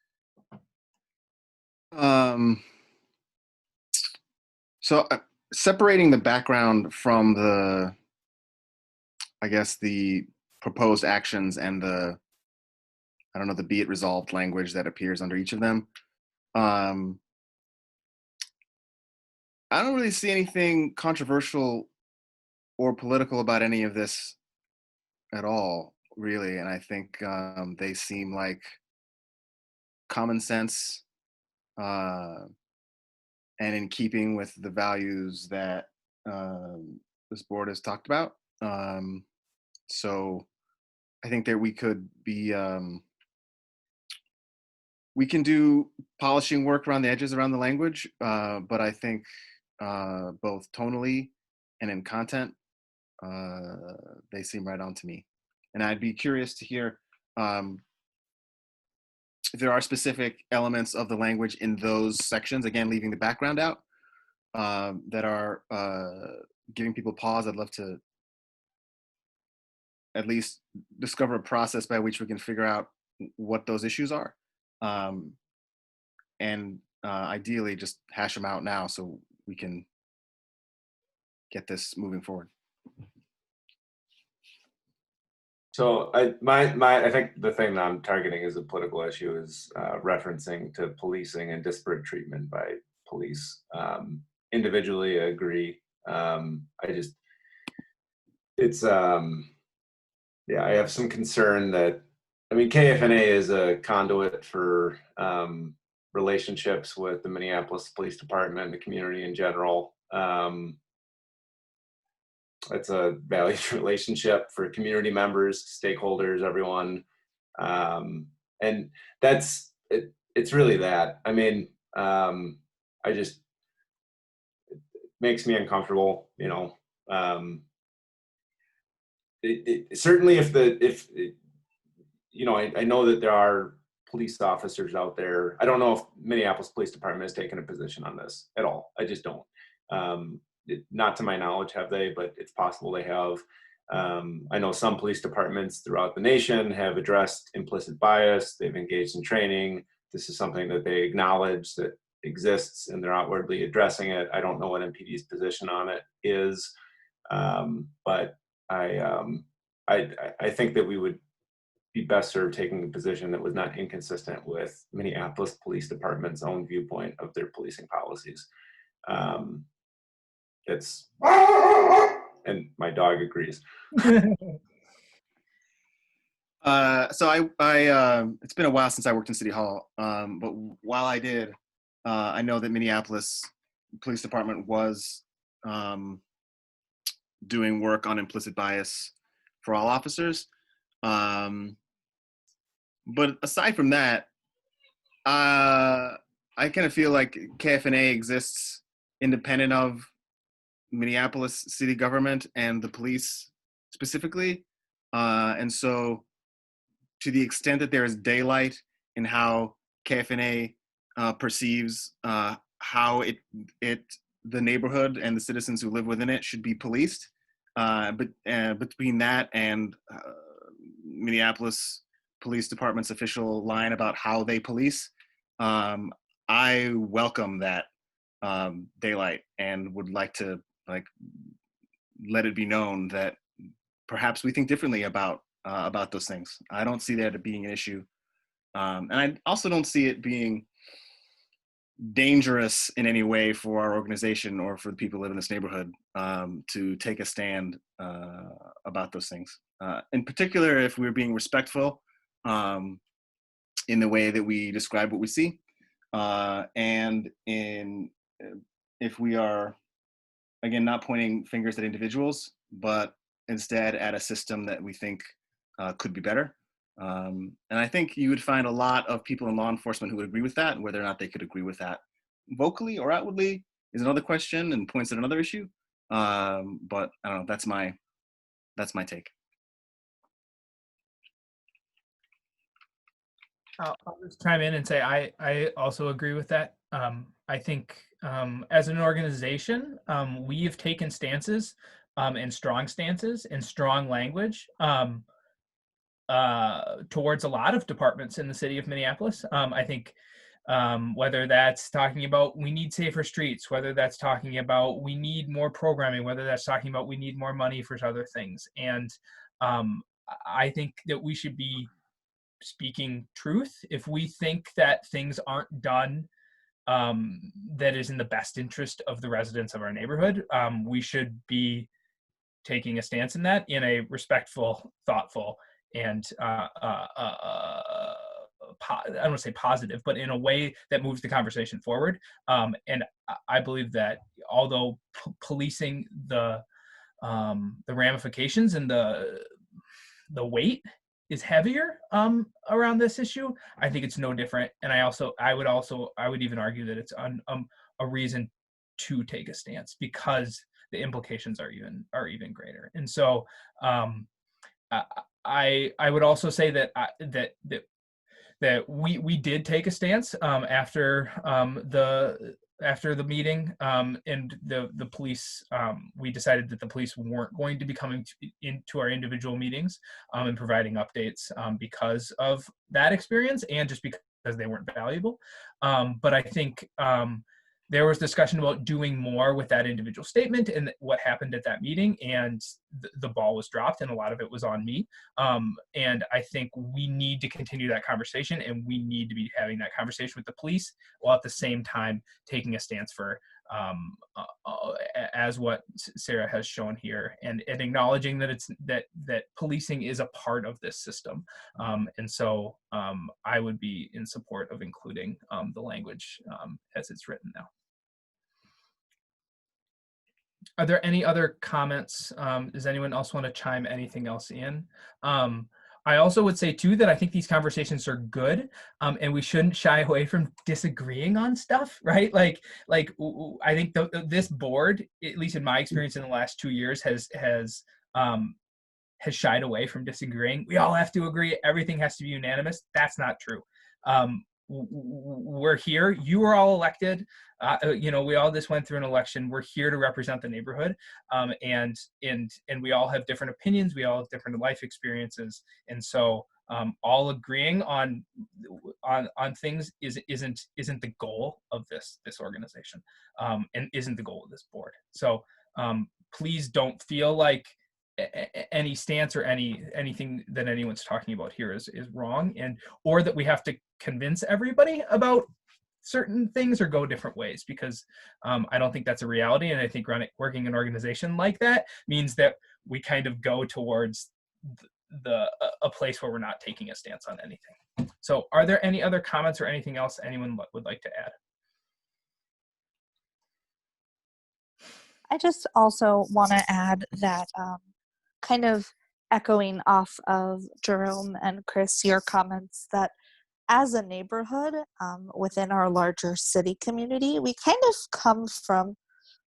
So separating the background from the, I guess, the proposed actions and the, I don't know, the be it resolved language that appears under each of them. I don't really see anything controversial or political about any of this at all, really. And I think they seem like common sense and in keeping with the values that this board has talked about. So I think that we could be, we can do polishing work around the edges around the language, but I think both tonally and in content, they seem right on to me. And I'd be curious to hear if there are specific elements of the language in those sections, again, leaving the background out, that are giving people pause. I'd love to at least discover a process by which we can figure out what those issues are, and ideally just hash them out now so we can get this moving forward. So I think the thing that I'm targeting as a political issue is referencing to policing and disparate treatment by police. Individually, I agree. Yeah, I have some concern that, I mean, KFNA is a conduit for relationships with the Minneapolis Police Department, the community in general. It's a valued relationship for community members, stakeholders, everyone. And that's it. It's really that. I mean, it makes me uncomfortable, you know. Certainly you know, I know that there are police officers out there. I don't know if Minneapolis Police Department has taken a position on this at all. I just don't. Not to my knowledge, have they? But it's possible they have. I know some police departments throughout the nation have addressed implicit bias. They've engaged in training. This is something that they acknowledge that exists, and they're outwardly addressing it. I don't know what MPD's position on it is, but I think that we would be best served taking a position that was not inconsistent with Minneapolis Police Department's own viewpoint of their policing policies. And my dog agrees. So it's been a while since I worked in City Hall, but while I did, I know that Minneapolis Police Department was doing work on implicit bias for all officers. But aside from that, I kind of feel like KFNA exists independent of Minneapolis city government and the police specifically. And so to the extent that there is daylight in how KFNA perceives how the neighborhood and the citizens who live within it should be policed, but between that and Minneapolis Police Department's official line about how they police, I welcome that daylight and would like to let it be known that perhaps we think differently about those things. I don't see that being an issue, and I also don't see it being dangerous in any way for our organization or for the people who live in this neighborhood to take a stand about those things. In particular, if we're being respectful in the way that we describe what we see, and if we are, again, not pointing fingers at individuals, but instead at a system that we think could be better. And I think you would find a lot of people in law enforcement who would agree with that. Whether or not they could agree with that vocally or outwardly is another question and points at another issue. But I don't know, that's my take. I'll just chime in and say I also agree with that. I think as an organization, we have taken stances and strong stances and strong language towards a lot of departments in the city of Minneapolis. I think whether that's talking about we need safer streets, whether that's talking about we need more programming, whether that's talking about we need more money for other things. And I think that we should be speaking truth. If we think that things aren't done that is in the best interest of the residents of our neighborhood, we should be taking a stance in that in a respectful, thoughtful, and I don't want to say positive, but in a way that moves the conversation forward. And I believe that although policing the ramifications and the weight is heavier around this issue, I think it's no different. And I would even argue that it's a reason to take a stance because the implications are even greater. And so I would also say that that we did take a stance after after the meeting, and the police, we decided that the police weren't going to be coming into our individual meetings and providing updates because of that experience and just because they weren't valuable. But I think there was discussion about doing more with that individual statement and what happened at that meeting, and the ball was dropped, and a lot of it was on me. And I think we need to continue that conversation, and we need to be having that conversation with the police while at the same time taking a stance for as what Sarah has shown here, and acknowledging that it's that policing is a part of this system. And so I would be in support of including the language as it's written now. Are there any other comments? Does anyone else want to chime anything else in? I also would say too that I think these conversations are good, and we shouldn't shy away from disagreeing on stuff, right? Like I think this board, at least in my experience in the last 2 years, has shied away from disagreeing. We all have to agree. Everything has to be unanimous. That's not true. We're here. You were all elected. We all just went through an election. We're here to represent the neighborhood, and we all have different opinions. We all have different life experiences, and so all agreeing on things isn't the goal of this organization, and isn't the goal of this board. So please don't feel like any stance or anything that anyone's talking about here is wrong, or that we have to convince everybody about certain things or go different ways, because I don't think that's a reality. And I think working an organization like that means that we kind of go towards a place where we're not taking a stance on anything. So are there any other comments or anything else anyone would like to add? I just also want to add that kind of echoing off of Jerome and Chris, your comments, that as a neighborhood within our larger city community, we kind of come from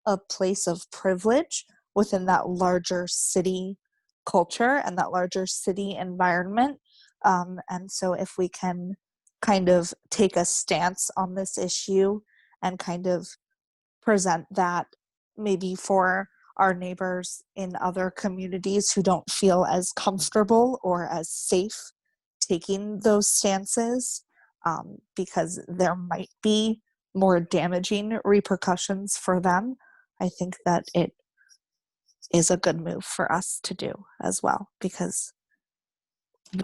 a place of privilege within that larger city culture and that larger city environment. And so if we can kind of take a stance on this issue and kind of present that maybe for our neighbors in other communities who don't feel as comfortable or as safe taking those stances, because there might be more damaging repercussions for them, I think that it is a good move for us to do as well, because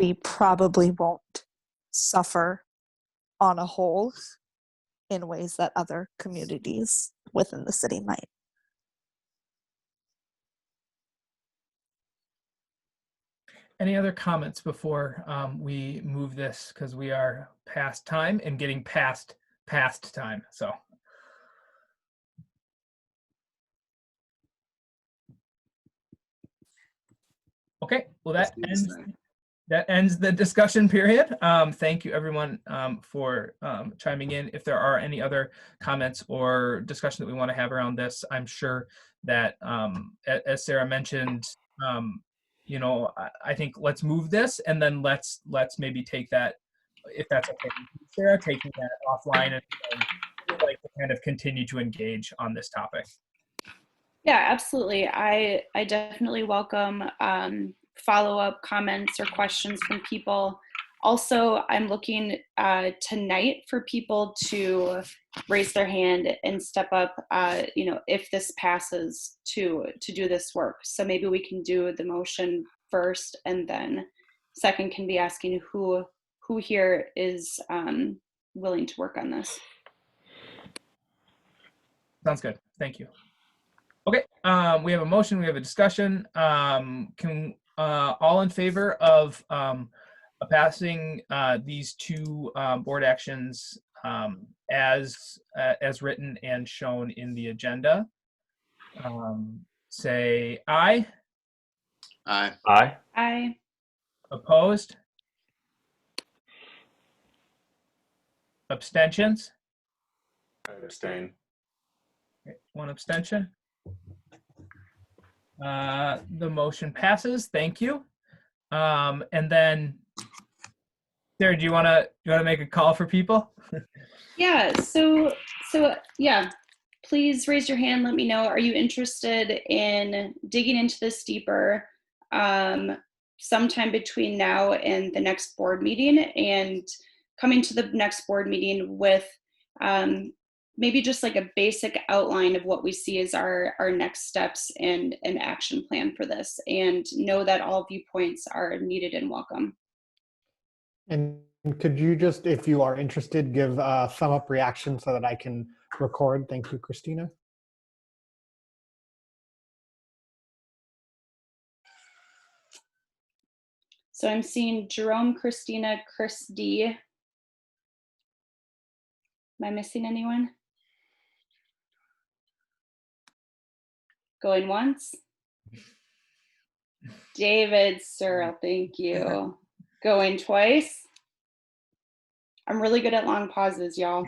we probably won't suffer on a whole in ways that other communities within the city might. Any other comments before we move this, because we are past time and getting past time, so. Okay, well that ends the discussion period. Thank you everyone for chiming in. If there are any other comments or discussion that we want to have around this, I'm sure that as Sarah mentioned, I think let's move this, and then let's maybe take that, if that's okay, Sarah, taking that offline, and we'd like to kind of continue to engage on this topic. Yeah, absolutely. I definitely welcome follow-up comments or questions from people. Also, I'm looking tonight for people to raise their hand and step up, if this passes, to do this work. So maybe we can do the motion first, and then second can be asking who here is willing to work on this. Sounds good. Thank you. Okay, we have a motion, we have a discussion. Can all in favor of passing these two board actions as written and shown in the agenda, say aye. Aye. Aye. Aye. Opposed? Abstentions? I abstain. Okay, one abstention. The motion passes. Thank you. And then, Sarah, do you want to make a call for people? Yeah. So So yeah, please raise your hand. Let me know. Are you interested in digging into this deeper sometime between now and the next board meeting, and coming to the next board meeting with maybe just like a basic outline of what we see as our next steps and an action plan for this, and know that all viewpoints are needed and welcome. And could you just, if you are interested, give a thumb up reaction so that I can record? Thank you, Christina. So I'm seeing Jerome, Christina, Chris D. Am I missing anyone? Going once. David Searle, thank you. Going twice. I'm really good at long pauses, y'all.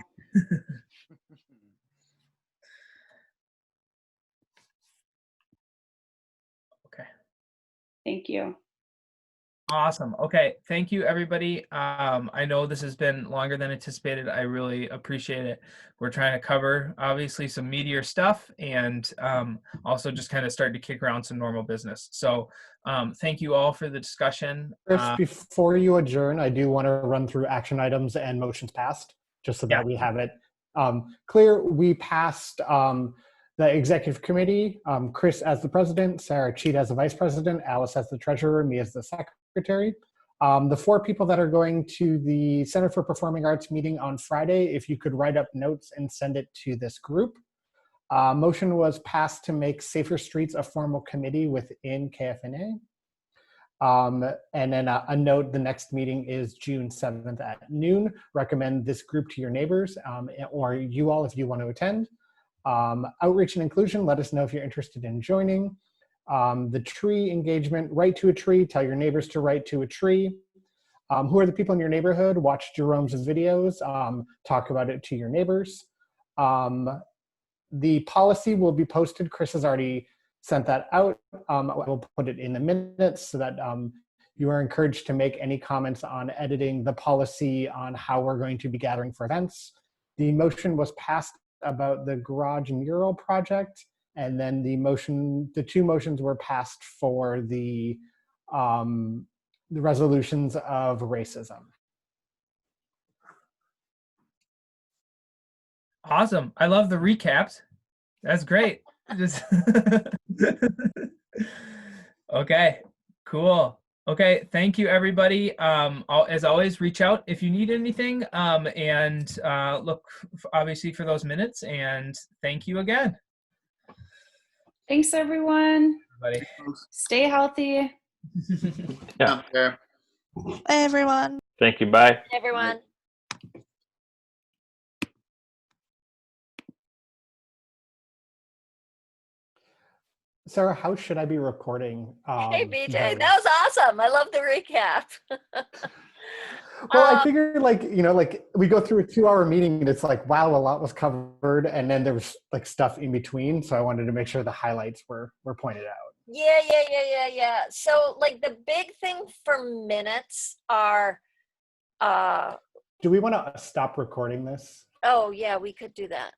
Okay. Thank you. Awesome. Okay. Thank you, everybody. I know this has been longer than anticipated. I really appreciate it. We're trying to cover, obviously, some meatier stuff, and also just kind of start to kick around some normal business. So thank you all for the discussion. Chris, before you adjourn, I do want to run through action items and motions passed, just so that we have it clear. We passed the executive committee, Chris as the president, Sarah Cheat as the vice president, Alice as the treasurer, me as the secretary. The 4 people that are going to the Center for Performing Arts meeting on Friday, if you could write up notes and send it to this group. Motion was passed to make Safer Streets a formal committee within KFNA. And then a note, the next meeting is June 7th at noon. Recommend this group to your neighbors or you all if you want to attend. Outreach and inclusion, let us know if you're interested in joining. The tree engagement, write to a tree, tell your neighbors to write to a tree. Who are the people in your neighborhood? Watch Jerome's videos, talk about it to your neighbors. The policy will be posted. Chris has already sent that out. We'll put it in the minutes so that you are encouraged to make any comments on editing the policy on how we're going to be gathering for events. The motion was passed about the garage mural project, and then the 2 motions were passed for the resolutions of racism. Awesome. I love the recaps. That's great. Just okay, cool. Okay, thank you, everybody. As always, reach out if you need anything, and look, obviously, for those minutes, and thank you again. Thanks, everyone. Everybody. Stay healthy. Yeah. Bye, everyone. Thank you. Bye. Everyone. Sarah, how should I be recording? Hey, BJ, voting? that was awesome. I love the recap. Well, I figured like we go through a 2-hour meeting and it's like, wow, a lot was covered. And then there was like stuff in between. So I wanted to make sure the highlights were pointed out. Yeah. So like the big thing for minutes are, do we want to stop recording this? oh yeah, we could do that.